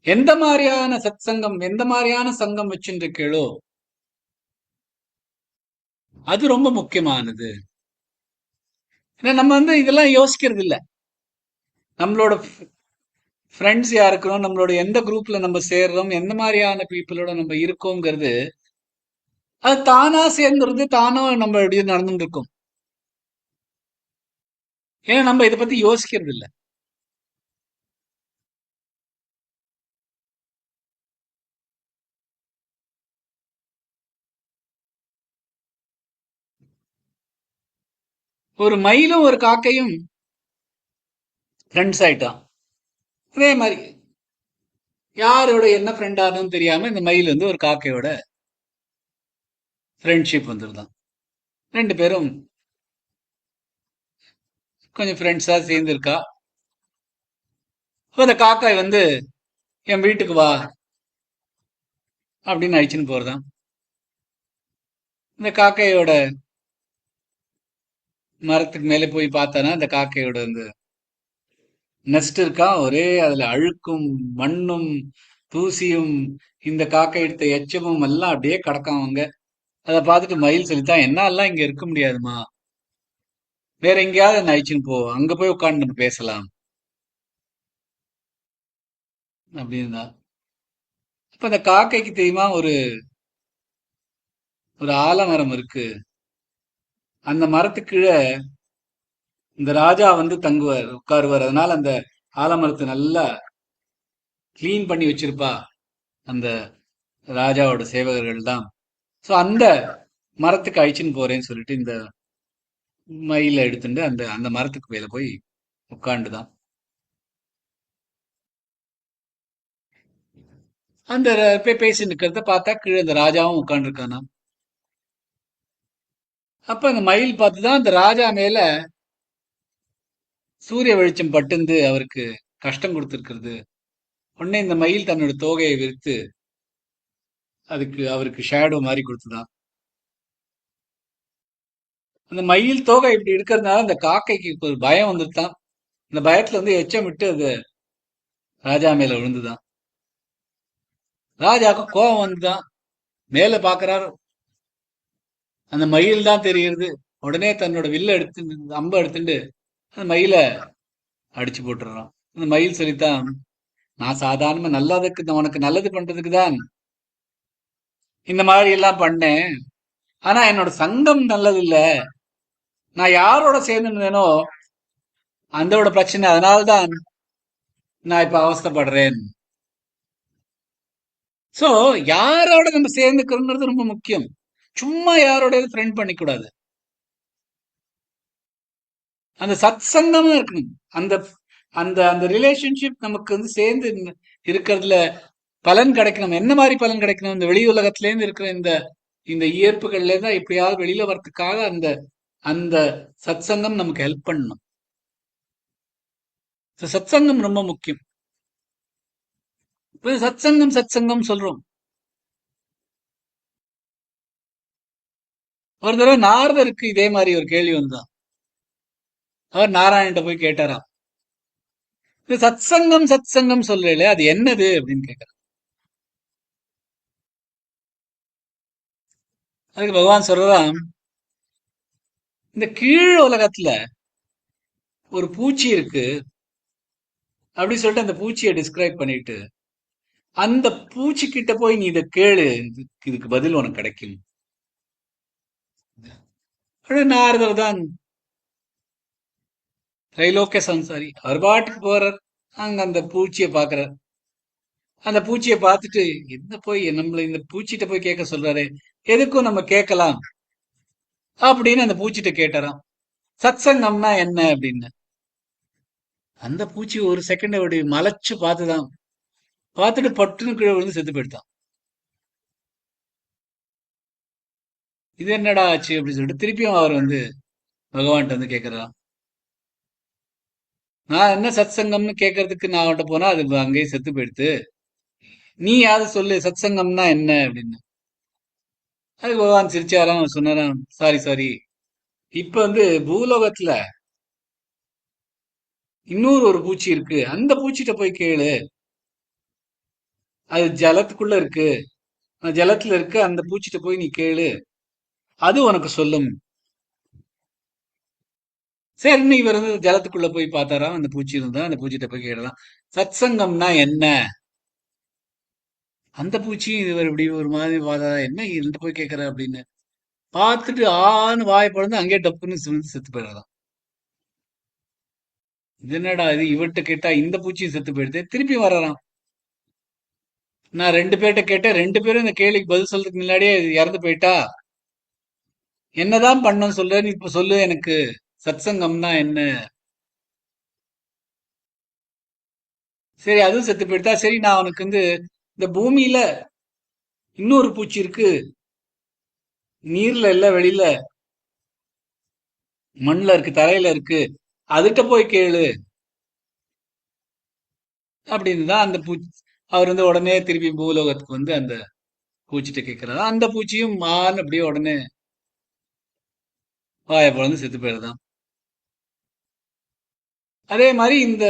எந்த மாதிரியான சத்சங்கம், எந்த மாதிரியான சங்கம் வச்சுட்டு கேளோ அது ரொம்ப முக்கியமானது. ஏன்னா நம்ம இதெல்லாம் யோசிக்கிறது இல்ல. நம்மளோட ஃப்ரெண்ட்ஸ் யாருக்கிறோம், நம்மளோட எந்த குரூப்ல நம்ம சேர்றோம், எந்த மாதிரியான பீப்புளோட நம்ம இருக்கோங்கிறது அது தானா சேர்ந்துருந்து தானா நம்ம எப்படி நடந்துட்டு இருக்கோம். ஏன்னா நம்ம இதை பத்தி யோசிக்கிறது இல்ல. ஒரு மயிலும் ஒரு காக்கையும் ஃப்ரெண்ட்ஸ் ஆயிட்டான். அதே மாதிரி யாரோட என்ன ஃப்ரெண்டானு தெரியாம இந்த மயில் வந்து ஒரு காக்கையோட ஃப்ரெண்ட்ஷிப் வந்துருதான். ரெண்டு பேரும் கொஞ்சம் ஃப்ரெண்ட்ஸா சேர்ந்துருக்கா. அந்த காக்காய் வந்து என் வீட்டுக்கு வா அப்படின்னு அழிச்சுன்னு போறதான். இந்த காக்கையோட மரத்துக்கு மேலே போய் பார்த்தானா அந்த காக்கையோட அந்த நெஸ்ட் இருக்கா, ஒரே அதுல அழுக்கும் மண்ணும் தூசியும் இந்த காக்கை எடுத்த எச்சமும் எல்லாம் அப்படியே கிடக்காம அங்க. அதை பார்த்துட்டு மயில் சொல்லித்தான், என்ன எல்லாம் இங்க இருக்க முடியாதுமா, வேற எங்கேயாவது என்ன அழிச்சுன்னு போ, அங்க போய் உட்காந்து நம்ம பேசலாம் அப்படின்னா. அப்ப அந்த காக்கைக்கு தெரியுமா ஒரு ஒரு ஆலமரம் இருக்கு, அந்த மரத்துக்கு கீழே இந்த ராஜா வந்து தங்குவார், உட்காருவார். அதனால அந்த ஆலமரத்தை நல்லா கிளீன் பண்ணி வச்சிருப்பா அந்த ராஜாவோட சேவகர்கள் தான். சோ அந்த மரத்துக்கு அழிச்சுன்னு போறேன்னு சொல்லிட்டு இந்த மயில எடுத்துட்டு அந்த அந்த மரத்துக்கு மேல போய் உட்காந்துதான். அந்த பேசிட்டு இருக்கிறத பார்த்தா கீழே அந்த ராஜாவும் உட்காந்துருக்கானா. அப்ப அந்த மயில் பார்த்துதான் அந்த ராஜா மேல சூரிய வெளிச்சம் பட்டுந்து அவருக்கு கஷ்டம் கொடுத்திருக்கிறது. உடனே இந்த மயில் தன்னோட தோகையை விரித்து அவருக்கு ஷேடோ மாதிரி கொடுத்துதான். அந்த மயில் தோகை இப்படி இருக்கிறதுனால அந்த காக்கைக்கு ஒரு பயம் வந்துட்டான். இந்த பயத்துல வந்து எச்சமிட்டு அது ராஜா மேல விழுந்துதான். ராஜாக்கு கோபம் வந்துதான். மேல பாக்குறாரு, அந்த மயில் தான் தெரியுது. உடனே தன்னோட வில்ல எடுத்து அம்ப எடுத்துட்டு அந்த மயில அடிச்சு போட்டுறான். அந்த மயில் சொல்லித்தான், நான் சாதாரணமா நல்லதுக்கு உனக்கு நல்லது பண்றதுக்கு தான் இந்த மாதிரி எல்லாம் பண்ணேன். ஆனா என்னோட சங்கம் நல்லது இல்ல, நான் யாரோட சேர்ந்துருந்தேனோ அந்தோட பிரச்சனை, அதனால்தான் நான் இப்ப அவஸ்தைப்படுறேன். சோ யாரோட நம்ம சேர்ந்துக்கிறோம்ன்றது ரொம்ப முக்கியம். சும்மா யாரோட ஃப்ரெண்ட் பண்ணிக்கூடாது. அந்த சத் சங்கமா இருக்கணும். அந்த அந்த அந்த ரிலேஷன்ஷிப் நமக்கு வந்து சேர்ந்து இருக்கிறதுல பலன் கிடைக்கணும். என்ன மாதிரி பலன் கிடைக்கணும்? இந்த வெளி உலகத்துல இருந்து இருக்கிற இந்த இந்த ஈர்ப்புகள்ல தான் எப்படியாவது வெளியில வர்றதுக்காக அந்த அந்த சத் சங்கம் நமக்கு ஹெல்ப் பண்ணணும். சத் சங்கம் ரொம்ப முக்கியம். சத் சங்கம் சொல்றோம். ஒரு தடவை நாரதருக்கு இதே மாதிரி ஒரு கேள்வி வந்தான். அவர் நாராயண்கிட்ட போய் கேட்டாராம், இந்த சத் சங்கம் சொல்லல, அது என்னது அப்படின்னு கேட்கிறார். அதுக்கு பகவான் சொல்றதாம், இந்த கீழ் உலகத்துல ஒரு பூச்சி இருக்கு அப்படி சொல்லிட்டு அந்த பூச்சியை டிஸ்கிரைப் பண்ணிட்டு, அந்த பூச்சி கிட்ட போய் நீ இதை கேளு, இதுக்கு பதில் உனக்கு கிடைக்கும். நாரதர் தான் திரைலோக்கிய சம்சாரி, அவர் பாட்டுக்கு போறார். அங்க அந்த பூச்சியை பாக்குறார். அந்த பூச்சியை பார்த்துட்டு, என்ன போய் நம்மள இந்த பூச்சிட்ட போய் கேட்க சொல்றாரு, எதுக்கும் நம்ம கேட்கலாம் அப்படின்னு அந்த பூச்சிட்ட கேட்டாராம், சத் சங்கம்னா என்ன அப்படின்னு. அந்த பூச்சி ஒரு செகண்ட் அப்படி மலைச்சு பார்த்துதான், பார்த்துட்டு பட்டுன்னு கீழே விழுந்து செத்து போயிட்டான். இது என்னடா ஆச்சு அப்படின்னு சொல்லிட்டு திருப்பியும் அவர் வந்து பகவான்கிட்ட வந்து கேட்கிறாராம். நான் என்ன சத் சங்கம்னு கேட்கறதுக்கு நான் அவன்கிட்ட போனா அது அங்கேயே செத்து போயிடுத்து, நீ யாரு சொல்லு சத் சங்கம்னா என்ன அப்படின்னு. அதுக்கு பகவான் சிரிச்சாராம், சொன்னாராம், சாரி இப்ப வந்து பூலோகத்துல இன்னொரு ஒரு பூச்சி இருக்கு, அந்த பூச்சிட்ட போய் கேளு, அது ஜலத்துக்குள்ள இருக்கு, ஜலத்துல இருக்கு, அந்த பூச்சிட்ட போய் நீ கேளு, அது உனக்கு சொல்லும். சரி, இவர் வந்து ஜலத்துக்குள்ள போய் பார்த்தாராம், அந்த பூச்சி இருந்தா அந்த பூச்சிட்ட போய் கேடலாம், சத் சங்கம்னா என்ன. அந்த பூச்சி இவர் இப்படி ஒரு மாதிரி பார்த்தா, என்ன இருந்து போய் கேட்கற அப்படின்னு பார்த்துட்டு ஆன்னு வாய் பிறந்து அங்கேயே டப்புன்னு செத்து போயிடலாம். இது என்னடா இது, இவர்கிட்ட கேட்டா இந்த பூச்சியும் செத்து போயிடுது, திருப்பி வர்றாராம். நான் 2 பேர்கிட்ட கேட்டேன், 2 பேரும் இந்த கேள்விக்கு பதில் சொல்றதுக்கு முன்னாடியே இறந்து போயிட்டா, என்னதான் பண்ணணும் சொல்ற, நீ இப்ப சொல்லு எனக்கு, சத் சங்கம்னா என்ன. சரி அதுவும் செத்து போயிட்டா, சரி நான் அவனுக்கு வந்து இந்த பூமியில இன்னொரு பூச்சி இருக்கு, நீர்ல இல்ல, வெளியில மண்ணுல இருக்கு, தரையில இருக்கு, அதுகிட்ட போய் கேளு அப்படின்னு தான் அந்த பூச்சி. அவர் வந்து உடனே திருப்பி பூலோகத்துக்கு வந்து அந்த பூச்சிட்ட கேட்கிறாரு. அந்த பூச்சியும் மான் அப்படியே உடனே வாயை பொளந்து செத்து போயிடுதான். அதே மாதிரி இந்த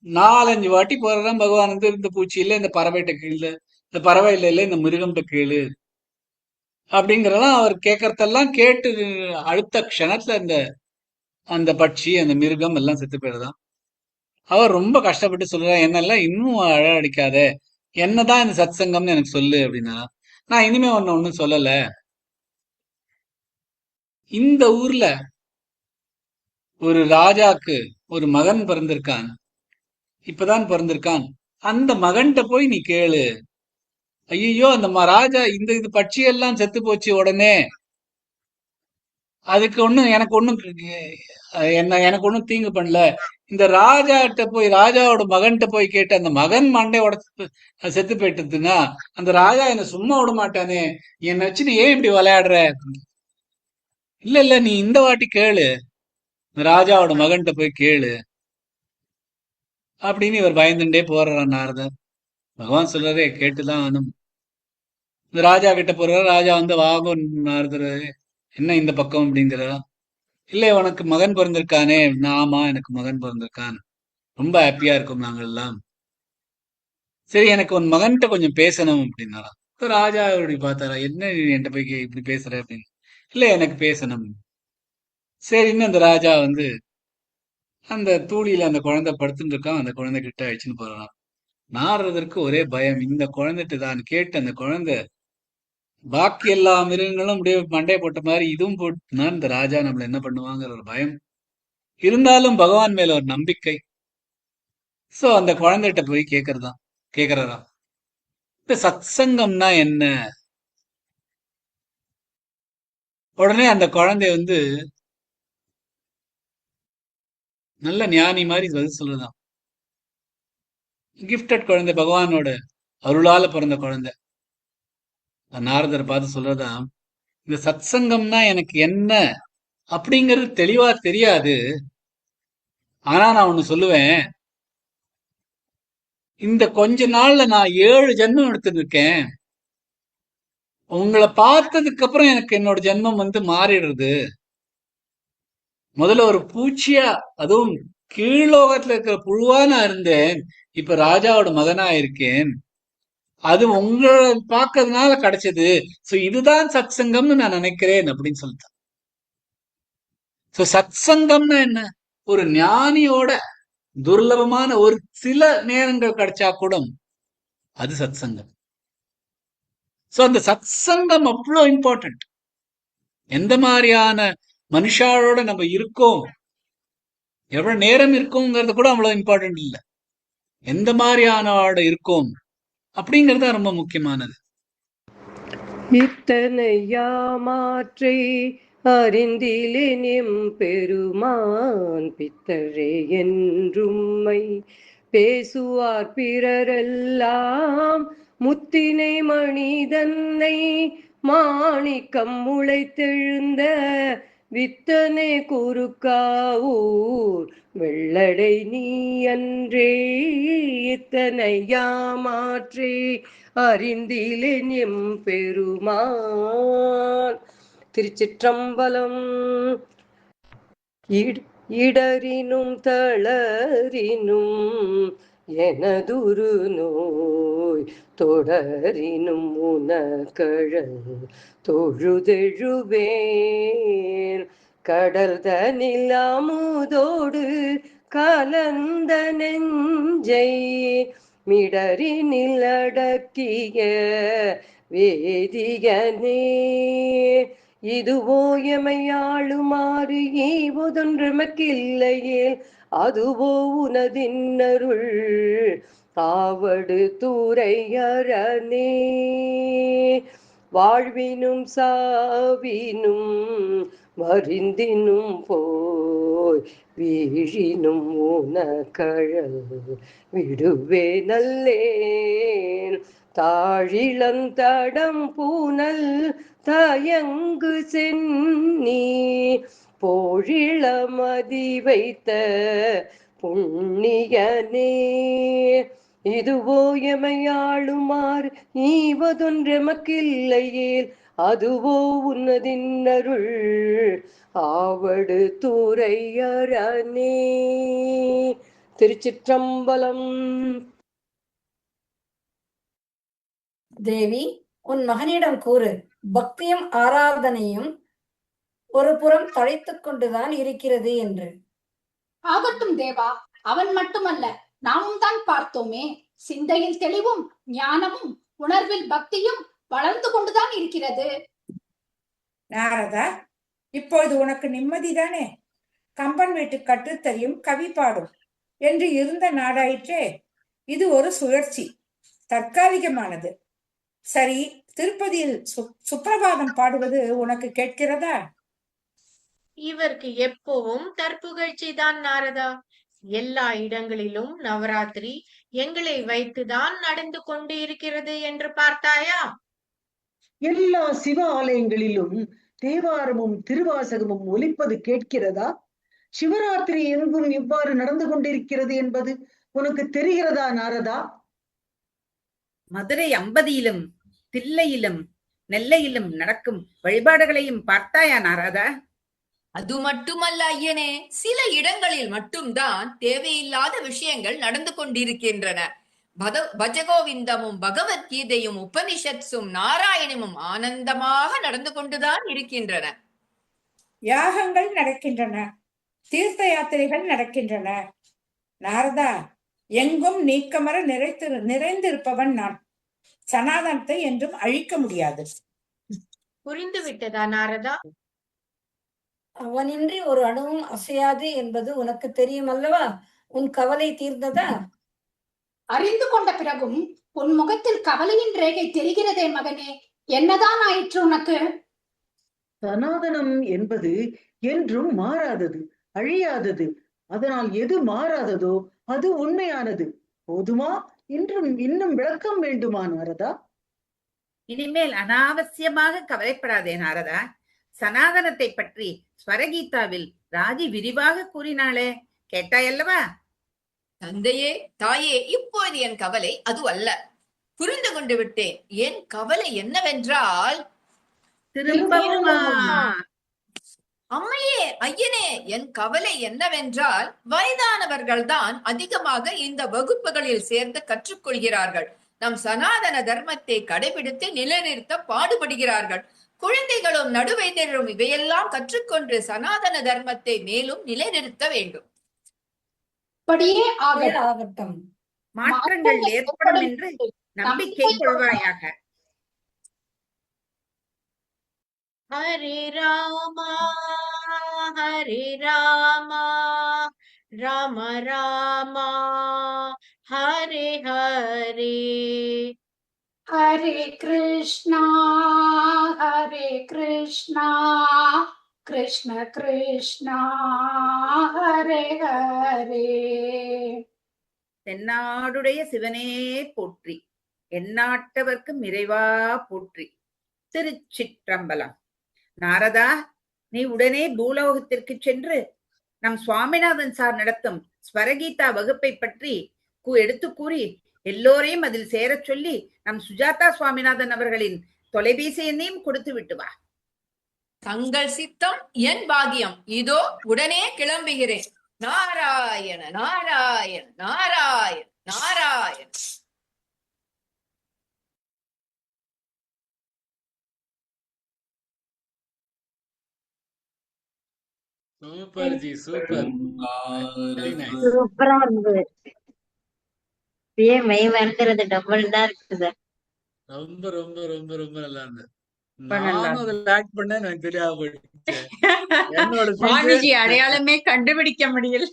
4-5 வாட்டி போறதான் பகவான் வந்து இந்த பூச்சி இல்ல, இந்த பறவைகிட்ட கீழே, இந்த பறவை இல்ல, இந்த மிருகம்கிட்ட கேளு அப்படிங்கறதெல்லாம் அவர் கேட்கறதெல்லாம் கேட்டு அடுத்த க்ஷணத்துல அந்த அந்த பட்சி அந்த மிருகம் எல்லாம் செத்து போயிடுதான். அவர் ரொம்ப கஷ்டப்பட்டு சொல்றார், என்னெல்லாம் இன்னும் அழ அடிக்காத, என்னதான் இந்த சத் சங்கம்னு எனக்கு சொல்லு அப்படின்னா. நான் இனிமே ஒன்னும் சொல்லல, இந்த ஊர்ல ஒரு ராஜாக்கு ஒரு மகன் பிறந்திருக்கான், இப்பதான் பிறந்திருக்கான், அந்த மகன்கிட்ட போய் நீ கேளு. ஐயோ அந்த ராஜா இந்த இது பட்சி எல்லாம் செத்து போச்சு உடனே, அதுக்கு ஒண்ணும் எனக்கு ஒண்ணும் எனக்கு ஒண்ணும் தீங்கு பண்ணல. இந்த ராஜாட்ட போய் ராஜாவோட மகன்கிட்ட போய் கேட்டு அந்த மகன் மண்டை உடச்சு செத்து போயிட்டதுன்னா அந்த ராஜா என்ன சும்மா விட மாட்டானே, என்னை வச்சு நீ ஏன் இப்படி விளையாடுற? இல்ல இல்ல நீ இந்த வாட்டி கேளு, ராஜாவோட மகன்கிட்ட போய் கேளு அப்படின்னு இவர் பயந்துட்டே போறார் நாரதர். பகவான் சொல்றாரே கேட்டுதான் ஆனும். இந்த ராஜா கிட்ட போறாரு, ராஜா வந்து வாங்கும் நாரதர், என்ன இந்த பக்கம் அப்படிங்கிறா. இல்ல உனக்கு மகன் பிறந்திருக்கானே. ஆமா எனக்கு மகன் பிறந்திருக்கான், ரொம்ப ஹாப்பியா இருக்கும் நாங்கள் எல்லாம். சரி எனக்கு உன் மகன்கிட்ட கொஞ்சம் பேசணும் அப்படின்னாராம். ராஜா இப்படி பார்த்தாரா, என்ன நீ என்கிட்ட போய் இப்படி பேசுற அப்படின்னு. இல்ல எனக்கு பேசணும். சரின்னு அந்த ராஜா வந்து அந்த தூளியில அந்த குழந்தை படுத்துட்டு இருக்கான், அந்த குழந்தை கிட்ட அழிச்சுன்னு போறான். நாரதற்கு ஒரே பயம், இந்த குழந்தைட்டு தான் கேட்டு அந்த குழந்தை பாக்கி எல்லா மிருகங்களும் அப்படியே மண்டைய போட்ட மாதிரி இதுவும் போட்டுனா இந்த ராஜா நம்மள என்ன பண்ணுவாங்கிற ஒரு பயம். இருந்தாலும் பகவான் மேல ஒரு நம்பிக்கை. சோ அந்த குழந்தைகிட்ட போய் கேக்குறாராம், இந்த சத் சங்கம்னா என்ன? உடனே அந்த குழந்தை வந்து நல்ல ஞானி மாதிரி பதில் சொல்றதாம். கிஃப்டட் குழந்தை, பகவானோட அருளால பிறந்த குழந்தை. நாரதர் பார்த்து சொல்றதாம், இந்த சத் சங்கம்னா எனக்கு என்ன அப்படிங்கிறது தெளிவா தெரியாது. ஆனா நான் ஒண்ணு சொல்லுவேன், இந்த கொஞ்ச நாள்ல நான் 7 ஜென்மம் எடுத்துருக்கேன். உங்களை பார்த்ததுக்கு அப்புறம் எனக்கு என்னோட ஜென்மம் வந்து மாறிடுறது. முதல்ல ஒரு பூச்சியா, அதுவும் கீழ்லோகத்துல இருக்கிற புழுவா நான் இருந்தேன், இப்ப ராஜாவோட மகனா இருக்கேன். அது உங்களை பார்க்கறதுனால கிடைச்சது. சோ இதுதான் சத் சங்கம்னு நான் நினைக்கிறேன் அப்படின்னு சொல்லிட்டேன். சோ சத் சங்கம்னா என்ன? ஒரு ஞானியோட துர்லபமான ஒரு சில நேரங்கள் கிடைச்சா கூட அது சத் சங்கம். சோ அந்த சத் சங்கம் அவ்வளோ இம்பார்ட்டன்ட். எந்த மாதிரியான மனுஷாவோட நம்ம இருக்கோம், எவ்வளவு நேரம் இருக்கோங்கிறது கூட அவ்வளவு இம்பார்ட்டன்ட் இல்லை, எந்த மாதிரியானோட இருக்கோம் அப்படிங்கிறது ரொம்ப முக்கியமானது. இத்தனை யாமாற்றை அறிந்திலேன் பெருமான் பித்தரே என்றும்மை பேசுவார் பிறரெல்லாம் முத்தினை மனிதன்னை மாணிக்கம் முளைத்தெழுந்த வித்தனை குறுக்காவூர் வெள்ளடை நீ அன்றே. இத்தனை யாமாற்றே அறிந்திலேன் எம்பெருமான். திருச்சிற்றம்பலம். இடரினும் தளரினும் எனதுரு நோய் தொடரினும் உனக்கழல் தொழுதெழுவேன் கடல் தனில் அமுதோடு கலந்த நெஞ்சை மிடரினில் அடக்கிய வேதியனே. இதுவோ எமையாளுமாறு ஈவதொன்றமக்கில்லையேல் அதுவோ உனதின்னருள் ஆவடு தூரையரணே. வாழ்வினும் சாவினும் வரிந்தினும் போய் வீழினும் உனக்கழல் விடுவே நல்லேன் தாழிளந்தடம் பூனல் தயங்கு சென்னி போழிளமதி வைத்த புண்ணியனே இதுவோ எமையாளுமாறு ஈவதொன்றெமக்கில்லையேல் அதுவோ உன்னதின்னருள் ஆவடு துரையரணே. திருச்சிற்றம்பலம். தேவி, உன் மகனிடம் கூறு, பக்தியும் ஆராதனையும் ஒரு புறம் தழைத்துக் கொண்டுதான் இருக்கிறது என்று. ஆகட்டும் தேவா, அவன் மட்டுமல்ல, நாமும் தான் பார்த்தோமே. சிந்தையில் தெளிவும் ஞானமும் உணர்வில் பக்தியும் வளர்ந்து கொண்டுதான் இருக்கிறது. நாரதா, இப்பொழுது உனக்கு நிம்மதிதானே? கம்பன் வீட்டு கட்டுத்தறியும் கவி பாடும் என்று இருந்த நாடாயிற்றே. இது ஒரு சுழற்சி, தற்காலிகமானது. சரி, திருப்பதியில் சுப்பிரபாதம் பாடுவது உனக்கு கேட்கிறதா? இவருக்கு எப்பவும் தற்புகழ்ச்சி தான் நாரதா. எல்லா இடங்களிலும் நவராத்திரி எங்களை வைத்துதான் நடந்து கொண்டு இருக்கிறது என்று பார்த்தாயா? எல்லா சிவ ஆலயங்களிலும் தேவாரமும் திருவாசகமும் ஒலிப்பது கேட்கிறதா? சிவராத்திரி எங்கும் இவ்வாறு நடந்து கொண்டிருக்கிறது என்பது உனக்கு தெரிகிறதா நாரதா? மதுரை அம்பதியிலும் தில்லையிலும் நெல்லையிலும் நடக்கும் வழிபாடுகளையும் பார்த்தாயா நாரதா? அது மட்டுமல்ல ஐயனே, சில இடங்களில் மட்டும்தான் தேவையில்லாத விஷயங்கள் நடந்து கொண்டிருக்கின்றன. பஜகோவிந்தமும் பகவத்கீதையும் உபனிஷத்ஸும் நாராயணமும் ஆனந்தமாக நடந்து கொண்டுதான் இருக்கின்றன. யாகங்கள் நடக்கின்றன, தீர்த்த யாத்திரைகள் நடக்கின்றன. நாரதா, எங்கும் நீக்கமர நிறைந்திருப்பவன் நான். சனாதனத்தை என்றும் அழிக்க முடியாது. புரிந்து விட்டதா நாரதா? அவனின்றி ஒரு அணுவும் அசையாது என்பது உனக்கு தெரியும் அல்லவா? உன் கவலை தீர்ந்ததா? அறிந்து கொண்ட பிறகும் உன் முகத்தில் கவலையின் ரேகை தெரிகிறதே மகனே. என்னதான் ஆயிற்று உனக்கு? சனாதனம் என்பது என்றும் மாறாதது, அழியாதது. அதனால் எது மாறாததோ அது உண்மையானது. போதுமா? இன்னும் விளக்கம் வேண்டுமா நாரதா? இனிமேல் அனாவசியமாக கவலைப்படாதே நாரதா. சனாதனத்தை பற்றி ஸ்வரகீதாவில் ராஜி விரிவாக கூறினாளே, கேட்டாயல்லவா? தந்தையே, தாயே, இப்போது என் கவலை அது அல்ல. புரிந்து கொண்டு விட்டேன். என் கவலை என்னவென்றால், அம்மையே, ஐயனே, என் கவலை என்னவென்றால் வயதானவர்கள் தான் அதிகமாக இந்த வகுப்புகளில் சேர்ந்து கற்றுக்கொள்கிறார்கள். நம் சனாதன தர்மத்தை கடைபிடித்து நிலைநிறுத்த பாடுபடுகிறார்கள். குழந்தைகளும் நடுவயதினரும் இவையெல்லாம் கற்றுக்கொண்டு சனாதன தர்மத்தை மேலும் நிலைநிறுத்த வேண்டும். படியே ஆகட்டும். மாற்றங்கள் ஏற்படும் என்று நம்பிக்கை கொள்வாயாக. ஹரே ராமா ஹரே ராமா ராம ராமா ஹரே ஹரே ஹரே கிருஷ்ணா கிருஷ்ண கிருஷ்ணா ஹரே ஹரே. தென்னாடுடைய சிவனே போற்றி, எந்நாட்டவர்க்கும் இறைவா போற்றி. திருச்சிற்றம்பலம். நாரதா, நீ உடனே பூலோகத்திற்கு சென்று நம் சுவாமிநாதன் சார் நடத்தும் ஸ்வரகீதா வகுப்பை பற்றி எடுத்து கூறி எல்லோரையும் அதில் சேரச் சொல்லி நம் சுஜாதா சுவாமிநாதன் அவர்களின் தொலைபேசி எண்ணையும் கொடுத்து விட்டு வா. தங்கள் சித்தம் என் பாகியம். இதோ உடனே கிளம்புகிறேன். நாராயண நாராயண நாராயண நாராயண. Super ji, super. சூப்பரா இருந்தது. மெய் மறந்துறது டபுள் தான் இருக்குது. ரொம்ப ரொம்ப ரொம்ப ரொம்ப நல்லா இருந்தது. நானும் அதில் ஆக்ட் பண்ணேன், எனக்கு தெரியாம போயிடுச்சு. என்னோட சுவாமிஜி அடையாளமே கண்டுபிடிக்க முடியல.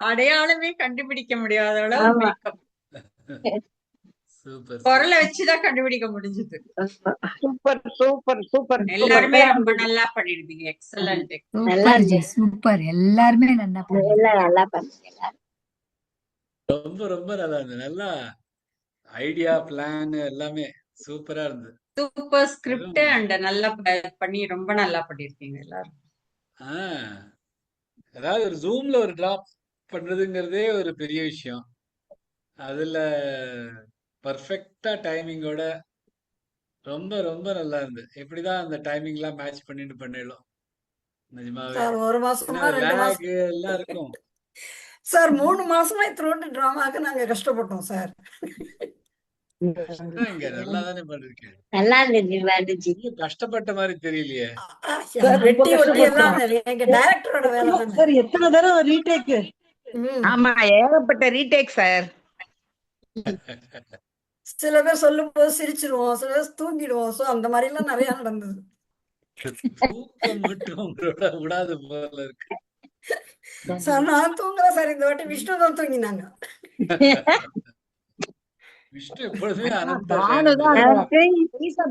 அடையாளமே கண்டுபிடிக்க முடியாத அளவு மேக்கப். சூப்பர் குரலை வச்சுதான் கண்டுபிடிக்க முடிஞ்சது. சூப்பர் சூப்பர் சூப்பர் எல்லாருமே ரொம்ப நல்லா பண்ணிருந்தீங்க. எக்ஸலண்ட். நல்லா சூப்பர் ஜி இருக்கு. சூப்பர், எல்லாருமே நல்லா பண்ணீங்க. எல்லாம் நல்லா பண்ணீங்க. ரொம்ப ரொம்ப நல்லா இருந்தது. நல்லா ஐடியா பிளான் எல்லாமே சூப்பரா இருந்தது. சூப்பர் ஸ்கிரிப்ட் வெறும் அண்ட் நல்லா பண்ணி ரொம்ப நல்லா பண்ணிருக்கீங்க எல்லாரும். ஆஹ் அதாவது ஒரு ஜூம்ல ஒரு டிராப் பண்றதுங்கிறதே ஒரு பெரிய விஷயம். அதுல பர்ஃபெக்டா டைமிங்கோட ரொம்ப ரொம்ப நல்லா இருந்தது. எப்படிதான் அந்த டைமிங்லாம் மேட்ச் பண்ணிட்டு பண்ணிடலாம் நிஜமாவே. சார் ஒரு ஏன்னா மாசமா அது 2 லேக் மாசம் எல்லாம் இருக்கும். சார் 3 மாசமா இத்தனோண்டு டிராமாக்கு நாங்க கஷ்டப்பட்டோம் சார். கஷ்டம் இங்க நல்லா தானே பண்ணிருக்கேன். நல்லா இருந்துச்சு. நீங்க கஷ்டப்பட்ட மாதிரி தெரியலையே. வெட்டி ஒட்டி எல்லாம் எங்க டைரக்டரோட வேலை தானே. சார் எத்தனை தடவை ரீடேக்கு? ஆமா, ஏகப்பட்ட ரீடேக் சார். சில பேர் சொல்லும் போது சிரிச்சிருவோம், சில பேர் தூங்கிடுவோம். சோ அந்த மாதிரி எல்லாம் நிறைய நடந்தது. தூக்கம் மட்டும் உங்களோட விடாது போல இருக்கு. சார் நான் தூங்கல சார், இந்த வாட்டி விஷ்ணு தான் தூங்கினாங்க. விஷ்ணு எப்பொழுதுமே அனந்த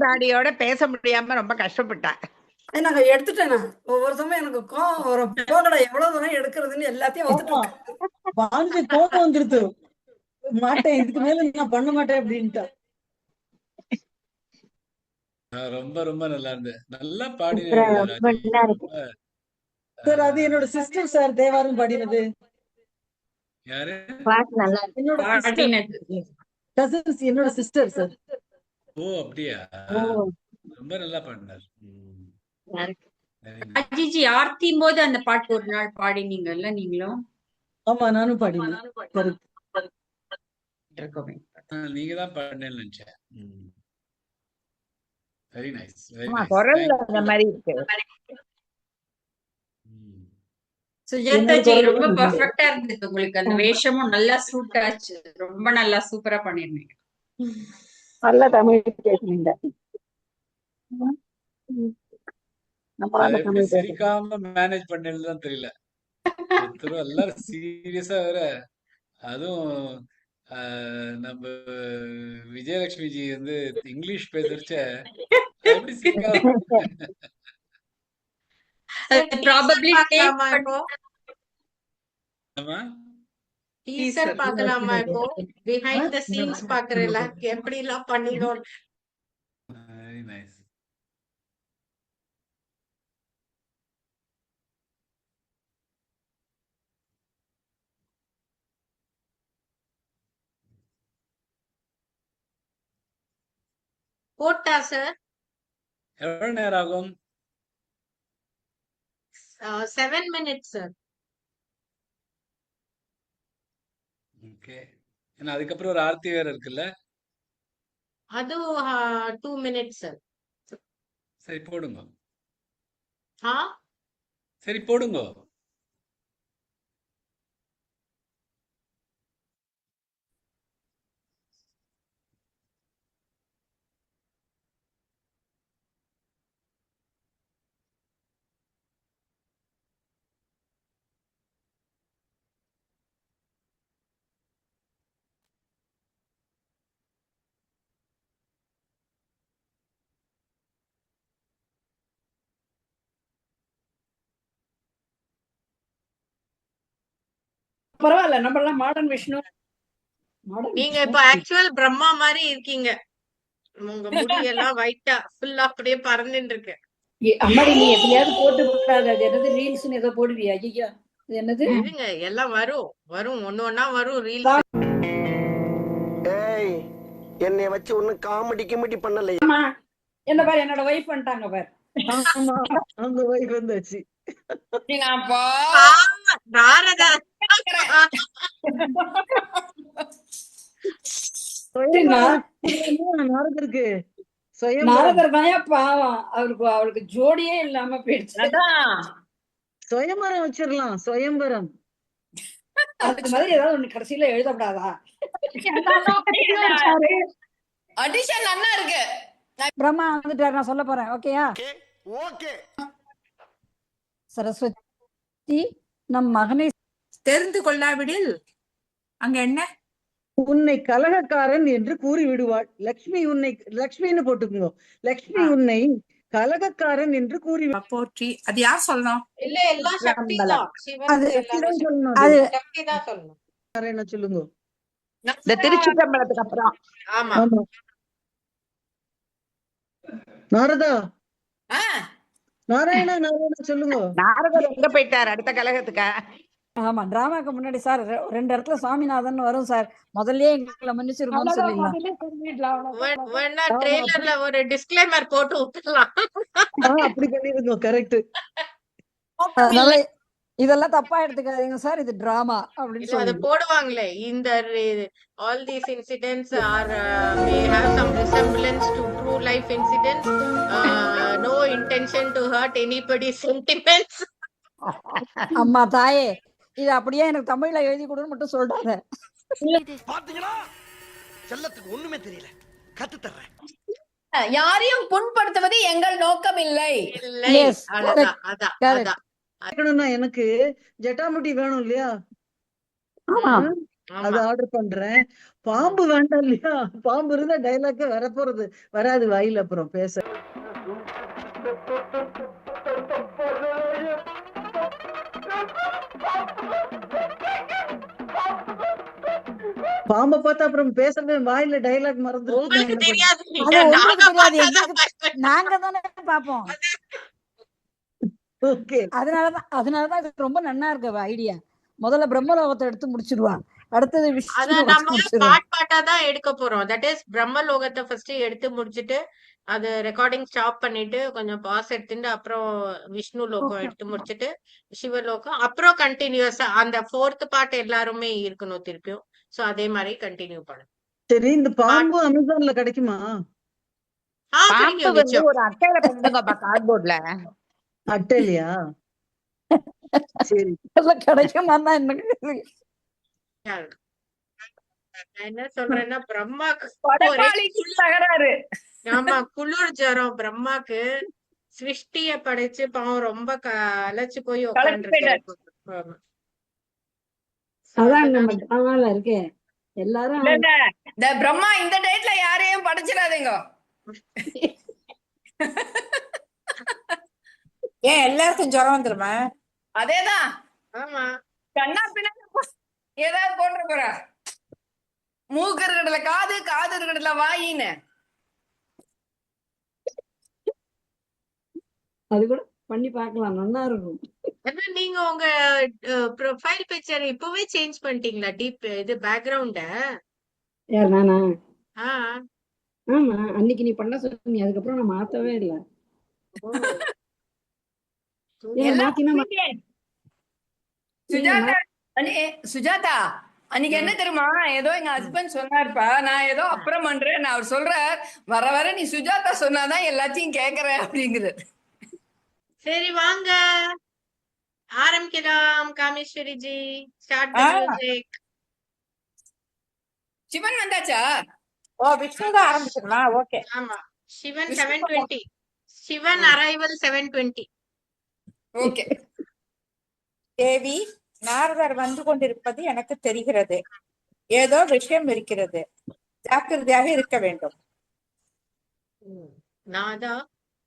தாடியோட பேச முடியாம ரொம்ப கஷ்டப்பட்டா. நாங்க எடுத்துட்டேன். நான் ஒவ்வொரு சமயம் எனக்கு கோவம் வரும். போகடா எவ்வளவு தூரம் எடுக்கிறதுன்னு எல்லாத்தையும் வந்துட்டு பானுஜி கோபம் வந்துருது. மாட்டேன், இதுக்கு மேல நான் பண்ண மாட்டேன் அப்படின்ட்டா. ரொம்ப ரொம்ப நல்லா இருந்தது. நல்லா பாடினீங்க ராஜி. சார் அது என்னோட சிஸ்டர் சார், தேவாரம் பாடினது. யாரு? பாட்டு நல்லா என்னோட கசின்ஸ், என்னோட சிஸ்டர் சார். ஓ அப்படியா? ரொம்ப நல்லா பாடினார். அஜிஜி ஆர்த்தியும் போது அந்த பாட்டு ஒரு நாள் பாடினீங்கல்ல நீங்களும்? ஆமா, நானும் பாடினேன். நீங்க தான் பாடினேன்னு நினைச்சேன். வெரி நைஸ், வெரி குரல் நைஸ். அந்த மாதிரி இருக்கு. சுஜாதாஜி ரொம்ப பெர்ஃபெக்ட்டா இருந்தது. உங்களுக்கு அந்த வேஷமும் நல்லா சூட் ஆச்சு. ரொம்ப நல்லா சூப்பரா பண்ணிருந்தீங்க. நல்ல தமிழ் பேசுறீங்க. எப்படி சிரிக்காம மேனேஜ் பண்ணலாம் தெரியல. ஒருத்தரும் எல்லாரும் சீரியஸா வேற. அதுவும் நம்ம விஜயலட்சுமி ஜி வந்து இங்கிலீஷ் பேசுறச்ச எப்படி சிரிக்காம. ப்ராபபிலி டேக் டீசர் பார்க்கலாமா இப்போ? பிஹைண்ட் தி சீன்ஸ் பார்க்கறல எப்படி எல்லாம் பண்ணினோம். Very nice. போட்டா சார்? எவ்வளவு நேரம் ஆகும்? 7 minutes சார். ஓகே. ஏன்னா அதுக்கப்புறம் ஒரு ஆர்த்தி வேற இருக்குல்ல? அது 2 minutes சார். சரி போடுங்க. ஆ சரி போடுங்க. பரவாயில்ல, நம்ம எல்லாம் மாடர்ன் விஷ்ணு. நீங்க இப்ப ஆக்சுவல் பிரம்மா மாதிரி இருக்கீங்க. உங்க முடி எல்லாம் ஒயிட்டா ஃபுல்லா அப்படியே பறந்துட்டு இருக்கு. அம்மாடி நீ எப்படியாவது போட்டு போடாத. அது என்னது ரீல்ஸ்னு ஏதோ போடுவியா? ஐயா இது என்னது? இருங்க எல்லாம் வரும் வரும் ஒண்ணு ஒண்ணா வரும் ரீல்ஸ். ஏய் என்னைய வச்சு ஒண்ணும் காமெடி கிமெடி பண்ணல. ஆமா என்ன பாரு, என்னோட வைஃப் வந்துட்டாங்க பாரு. ஆமா, அவங்க வைஃப் வந்தாச்சு. நாரதா நாரதருக்கு நாரதர் தான் பாவம். அவருக்கு ஜோடியே இல்லாம போயிடுச்சு. சுயம்பரம் வச்சிடலாம். சுயம்பரம் அதுக்கு மாதிரி ஏதாவது ஒண்ணு கடைசியில எழுதப்படாதா? அடிஷன் நல்லா இருக்கு. பிரம்மா வந்துட்டாரு, நான் சொல்ல போறேன். ஓகேயா? ஓகே. சரஸ்வதி நம் மகனை தெரிந்து கொள்ளாவிடில் அங்க என்ன உன்னை கலகக்காரன் என்று கூறி விடுவாள். லக்ஷ்மின்னு போட்டுக்குங்க. லக்ஷ்மி உன்னை கலகக்காரன் என்று கூறி போற்றி. அது யார் சொல்லணும்? இல்ல எல்லாம் சக்தி தான். அது சிவனுக்கு எல்லாமே சொல்லணும். அது சக்தி தான் சொல்லணும். என்ன சொல்லுங்க. இந்த திருச்சிற்றம்பலத்துக்கு அப்புறம். ஆமா. ஆமா. நாரதா, நாராயணா சொல்லுங்க. நாரதர் எங்க போயிட்டார் அடுத்த கலகத்துக்கா? ஆமா, டிராமாக்கு முன்னாடி சார் 2 இடத்துல சுவாமிநாதன் வரும் சார். முதல்லயே எங்களை மன்னிச்சிருக்கோம்னு சொல்லிடலாம். வேணா ட்ரெய்லர்ல ஒரு டிஸ்க்ளைமர் போட்டு விட்டுலாம். அப்படி பண்ணிருங்க. கரெக்ட். அதனால இதெல்லாம் தப்பா எடுத்துக்காதீங்க சார், இது டிராமா அப்படின்னு இல்ல அது சொல்லி போடுவாங்களே, இந்த all these incidents are may have some resemblance to true life incidents, no intention to hurt anybody's sentiments. அம்மா தாயே, இது அப்படியே எனக்கு தமிழ்ல எழுதி கொடுன்னு மட்டும் சொல்றாங்க. பாத்தீங்களா, செல்லத்துக்கு ஒண்ணுமே தெரியல, கத்து தர்றேன். யாரையும் புண்படுத்துவது எங்கள் நோக்கம் இல்லை. Yes, correct, correct. எனக்கு ஜட்டாமுட்டி வேணும் இல்லையா? ஆமா. அது ஆர்டர் பண்றேன். பாம்பு வேண்டாம் இல்லையா? பாம்பு இருந்தா டைலாக்கே வரப்போறது வராது வாயில அப்புறம் பேச. பாம்பை பார்த்தா அப்புறம் பேசுறது வாயில டைலாக் மறந்து. உங்களுக்கு தெரியாது, அது உங்களுக்கு தெரியாது, எங்களுக்கு நாங்க தானே பாப்போம். அதனாலதான் இது ரொம்ப நன்னா இருக்கு ஐடியா. முதல்ல பிரம்மலோகத்தை எடுத்து முடிச்சிருவா, அடுத்தது அத நம்ம பாட்டா தான் எடுக்க போறோம். தட் இஸ் பிரம்மலோகத்தை ஃபர்ஸ்ட் எடுத்து முடிச்சிட்டு அது ரெக்கார்டிங் ஸ்டாப் பண்ணிட்டு கொஞ்சம் பாஸ் எடுத்துட்டு அப்புறம் விஷ்ணு லோகம் எடுத்து முடிச்சிட்டு சிவலோகம் அப்புறம் கண்டினியூஸா அந்த 4th பார்ட் எல்லாருமே இருக்கணும் திருப்பியும். சோ அதே மாதிரி கண்டினியூ பண்ணும். சரி, இந்த பாம்பு அமேசான்ல கிடைக்குமா? ஒரு அட்டையில பண்ணுங்கப்பா, கார்ட்போர்ட்ல. அட்டையிலையா? சரி, கிடைக்குமா? என்ன சொல்றேன்னா பிரம்மாக்கு தகராறு. ஆமா, குளிர் ஜரம் பிரம்மாக்கு. சிருஷ்டிய படைச்சு பாவம் ரொம்ப அழைச்சு போய் உட்காந்துருக்காரு. அதான் நம்ம டிராமால இருக்கு. எல்லாரும் இந்த பிரம்மா இந்த டேட்ல யாரையும் படைச்சிடாதீங்க. ஏன் எல்லாருக்கும் ஜுரம் வந்துருமா? அதேதான். ஆமா, கண்ணா பின்னா ஏதாவது போட்டு போற. மூக்கு இருக்கிறதுல காது, காது இருக்கிறதுல வாயின்னு. அது கூட பண்ணி பார்க்கலாம், நல்லா இருக்கும். நீங்க உங்க ப்ரொஃபைல் பிக்சர் இப்பவே சேஞ்ச் பண்ணிட்டீங்களா? டீப் இது பேக்ரவுண்ட? யார், நானா? ஆஹ் ஆமா, அன்னைக்கு நீ பண்ண சொன்னீங்க, அதுக்கப்புறம் நான் மாத்தவே இல்லை. சுஜாதா, அன்னைக்கு என்ன தெரியுமா, ஏதோ எங்க ஹஸ்பண்ட் சொன்னாருப்பா, நான் ஏதோ அப்புறம் பண்றேன். அவர் சொல்றார், வர வர நீ சுஜாதா சொன்னாதான் எல்லாத்தையும் கேக்குறேன் அப்படிங்குது. சரி வாங்க ஆரம்பிக்கலாம். Kameshwari G, start the music. Sivan வந்தாச்சா? விஷ்ணு தான் ஆரம்பிச்சிடலாம். ஓகே. ஆமா, சிவன் 7:20. சிவன் அரைவல் 7:20. ஓகே. தேவி, நாரதர் வந்து கொண்டிருப்பது எனக்கு தெரிகிறது. ஏதோ விஷயம் இருக்கிறது, ஜாக்கிரதையாக இருக்க வேண்டும். நாதா,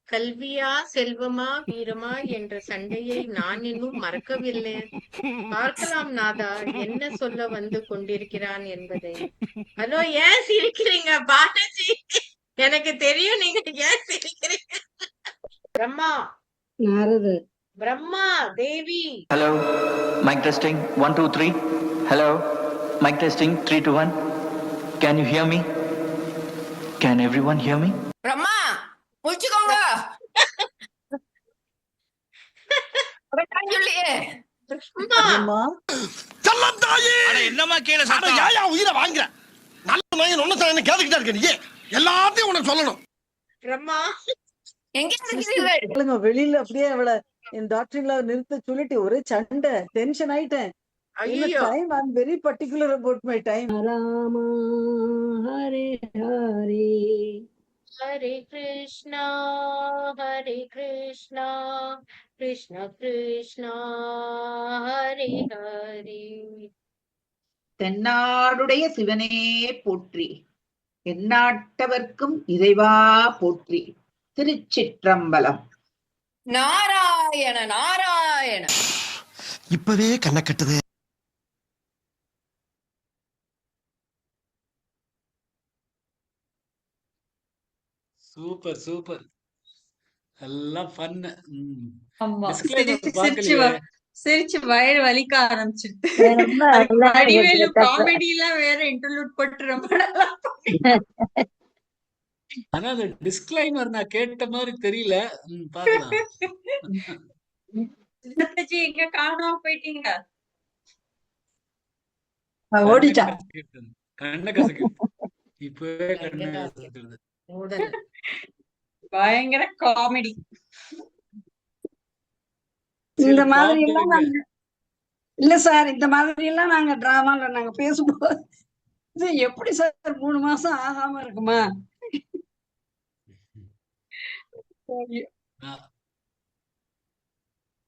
கல்வியா செல்வமா வீரமா என்ற சண்டையை நான் இன்னும் மறக்கவில்லை. பார்க்கலாம் நாதா என்ன சொல்ல வந்து கொண்டிருக்கிறான் என்பதை. ஹலோ, ஏன் சிரிக்கிறீங்க பாலாஜி? எனக்கு தெரியும் நீங்க ஏன் சிரிக்கிறீங்க. பிரம்மா, நாரதர், பிரம்மா, தேவி. Hello, mic testing 1 2 3. Hello, mic testing 3 2 1. Can you hear me? Can everyone hear me? Brahma முடிச்சுக்கோங்க. என்னமா கேளு, உயிரை வாங்குற நல்ல நாய் ஒன்னு கேட்டுக்கிட்டா இருக்க. நீ எல்லாத்தையும் உனக்கு சொல்லணும். பிரம்மா எங்க வெளியில அப்படியே அவளை என் டாக்டர்ல நிறுத்த சொல்லிட்டு ஒரே சண்டை, டென்ஷன் ஆயிட்டேன். Time I am very particular about my time. Rama Hare Hare, Hare Krishna Hare Krishna, Krishna Krishna Hare Hare. தென்னாடுடைய சிவனே போற்றி, எந்நாட்டவர்க்கும் இறைவா போற்றி. திருச்சிற்றம்பலம். நாராயண நாராயண. இப்பவே கண்ணை கட்டுது. சூப்பர் சூப்பர், எல்லாம் ஃபன். ஆமா, டிஸ்க்ளைமர் சிரிச்சு பார்க்கலையே. சிரிச்சு வயிறு வலிக்க ஆரம்பிச்சிட்டு. ரொம்ப நல்லா வடிவேலு இருந்தது. காமெடி எல்லாம் வேற இன்டர்லூட் போட்டு ரொம்ப நல்லா ஆனா அந்த டிஸ்க்ளைமர் நான் கேட்ட மாதிரி தெரியல. பார்க்கலாம். சுஜாதாஜி எங்க காணாம போயிட்டீங்க? ஓடிட்டா. கண்ண கசக்கு. இப்பவே கண்ண கசக்குது. பயங்கர காமெடி. இந்த மாதிரி எல்லாம் நாங்க இல்ல சார், இந்த மாதிரி எல்லாம் நாங்க டிராமால நாங்க பேசும்போது இது எப்படி சார் 3 மாசம் ஆகாம இருக்குமா?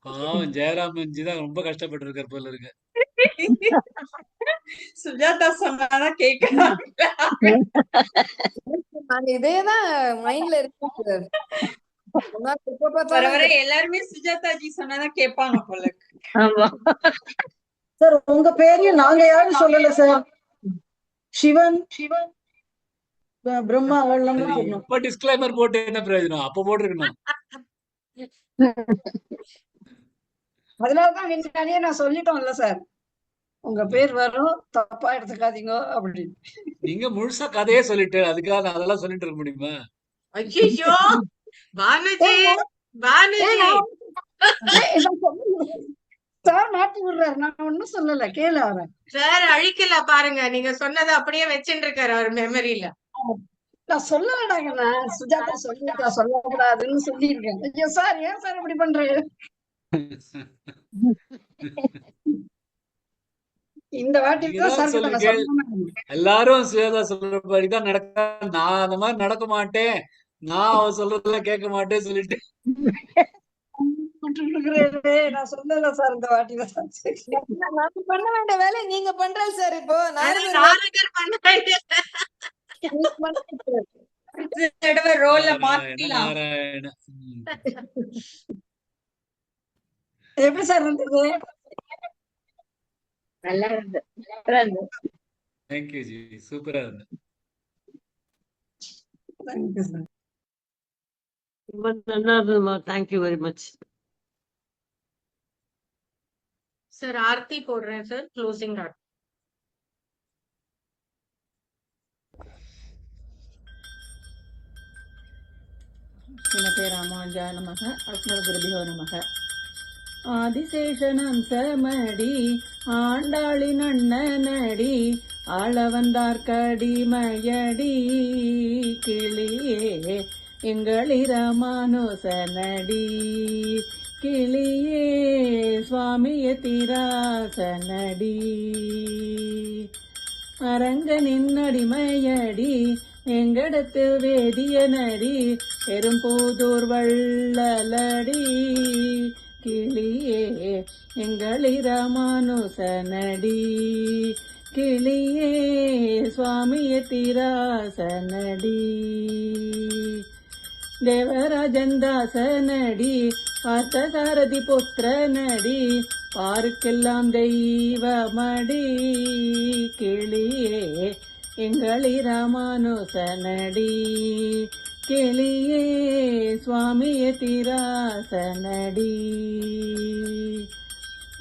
பாவம் ஜெயராமன்ஜி தான் ரொம்ப கஷ்டப்பட்டு இருக்கார் போல இருக்கு. சுஜாதா சொன்னாதான் கேட்கலாம். இதேதான் மைண்ட்ல இருக்கு. வர வர எல்லாருமே சுஜாதாஜி சொன்னாதான் கேட்பாங்க போல இருக்கு. ஆமா சார், உங்க பேரையும் நாங்க யாரும் சொல்லல சார். சிவன் பிரம்மா அவெல்லாம் சொன்னோம். இப்ப டிஸ்க்ளைமர் போட்டு என்ன பிரயோஜனம்? அப்ப போட்டிருக்கணும். அதனாலதான் முன்னாடியே நான் சொல்லிட்டோம்ல சார், உங்க பேர் வரும், தப்பா எடுத்துக்காதீங்க அப்படின்னு. நீங்க முழுசா கதையே சொல்லிட்டு அதுக்காக நான் அதெல்லாம் சொல்லிட்டு இருக்க முடியுமா? ஐயோ பானுஜி, பானுஜி சார் மாட்டி விடுறாரு, நான் ஒண்ணும் சொல்லல, கேளு அவரை. சார் அழிக்கல பாருங்க, நீங்க சொன்னதை அப்படியே வச்சுட்டு இருக்காரு அவர் மெமரியில. நான் சொல்லலடாங்க, நான் சுஜாதா சொல்லிருக்கா சொல்லக்கூடாதுன்னு சொல்லியிருக்கேன். ஐயோ சார், ஏன் சார் இப்படி பண்றீங்க? இந்த வாட்டி தான் சார் கிட்ட நான் சொல்லணும். எல்லாரும் சுஜாதா சொல்றபடிதான் நடக்க, நான் அந்த மாதிரி நடக்க மாட்டேன், நான் அவ சொல்றதெல்லாம் கேட்க மாட்டேன்னு சொல்லிட்டு நான் சொல்லல சார் இந்த வாட்டி தான். நான் பண்ண வேண்டிய வேலை நீங்க பண்றது சார். இப்போ நாரகர் பண்ண ரோல மாத்திக்கலாம். நாராயண. எப்படி சார் இருந்தது? நல்லா இருந்தது. தேங்க்யூ ஜி, சூப்பரா இருந்தது. ரொம்ப நல்லா இருந்ததுமா. Thank you very much. Sir aarti போடுறேன் சார், க்ளோசிங் ஆர்த்தி. ஸ்ரீமதே ராமானுஜாய நமக. அஸ்மத்குருபியோ நமக. ஆதிசேஷனம் சமடி ஆண்டாளின் அண்ணனடி ஆள வந்தார் கடிமயடி கிளியே எங்களிரமானுசனடி கிளியே சுவாமிய திராசனடி அரங்கனின் அடிமையடி எங்கடத்து வேதியனடி பெரும்பூதூர் வள்ளலடி கிளியே எங்களிரமானுசனடி கிளியே சுவாமிய திராசனடி தேவராஜந்தாசனடி பார்த்தசாரதி புத்திரனடி பாருக்கெல்லாம் தெய்வமடி கிளியே எங்களிரமானுசனடி கிளியே சுவாமிய திராசனடி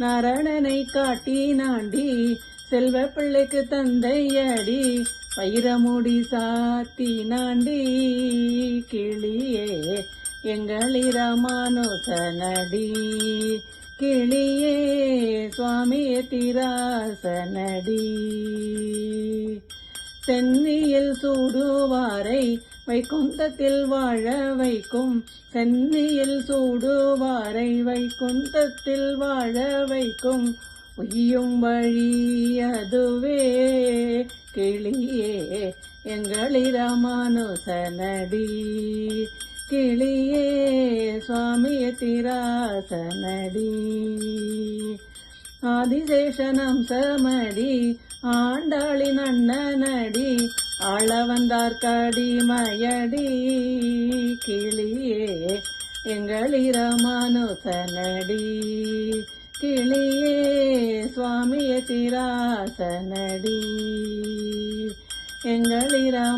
நாராயணனை காட்டினாண்டி செல்வ பிள்ளைக்கு தந்தையடி வைரமுடி சாத்தினாண்டி கிளியே எங்களிரமானுசனடி கிளியே சுவாமிய திராசனடி சென்னியில் சூடுவாரை வைகுந்தத்தில் வாழ வைக்கும் சென்னியில் சூடுவாரை வைகுந்தத்தில் வாழ வைக்கும் உய்யும் வழி அதுவே கிளியே எங்களிரமானுசனடி கிளியே சுவாமிய திராசனடி ஆதிசேஷனம் சமடி ஆண்டாளின் அண்ணனடி ஆள வந்தார் கடிமயடி கிளியே எங்களிரமானுசனடி கிளியே சுவாமிய திராசனடி எங்களிரமானுசனடி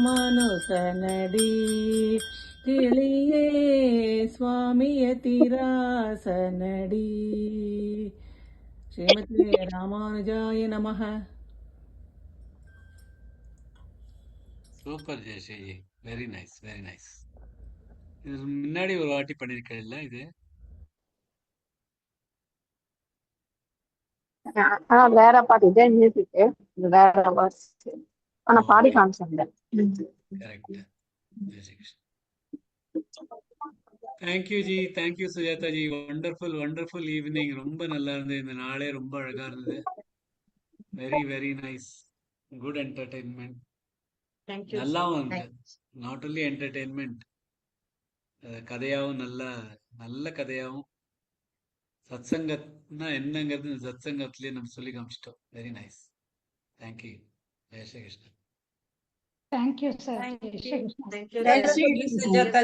கிளியே சுவாமிய திராசனடி. ஸ்ரீமதே ராமானுஜாய நமஹ. Super Jayashree, very nice very nice. இது முன்னாடி ஒரு வாட்டி பண்ணிருக்கல இது? வேற பாட்டு இதே மியூசிக், இது வேற வாய்ஸ். ஆனா பாடி காமிச்சாங்க. Correct. Jai Shri Krishna. Thank you ji, thank you Sujatha ji. Wonderful wonderful evening. ரொம்ப நல்லா இருந்தது இந்த நாளே, ரொம்ப அழகா இருந்தது. Very very nice. Good entertainment. நல்லாவும் இருந்தது. நாட் ஒன்லி என்டர்டெயின்மெண்ட், கதையாவும் நல்ல கதையாவும். சத்சங்கத்னா என்னங்கிறது இந்த சத்சங்கத்திலேயே நம்ம சொல்லி காமிச்சிட்டோம். Very nice. Thank you. Jai Shri Krishna. Thank you sir. Thank you. Thank you, Sujata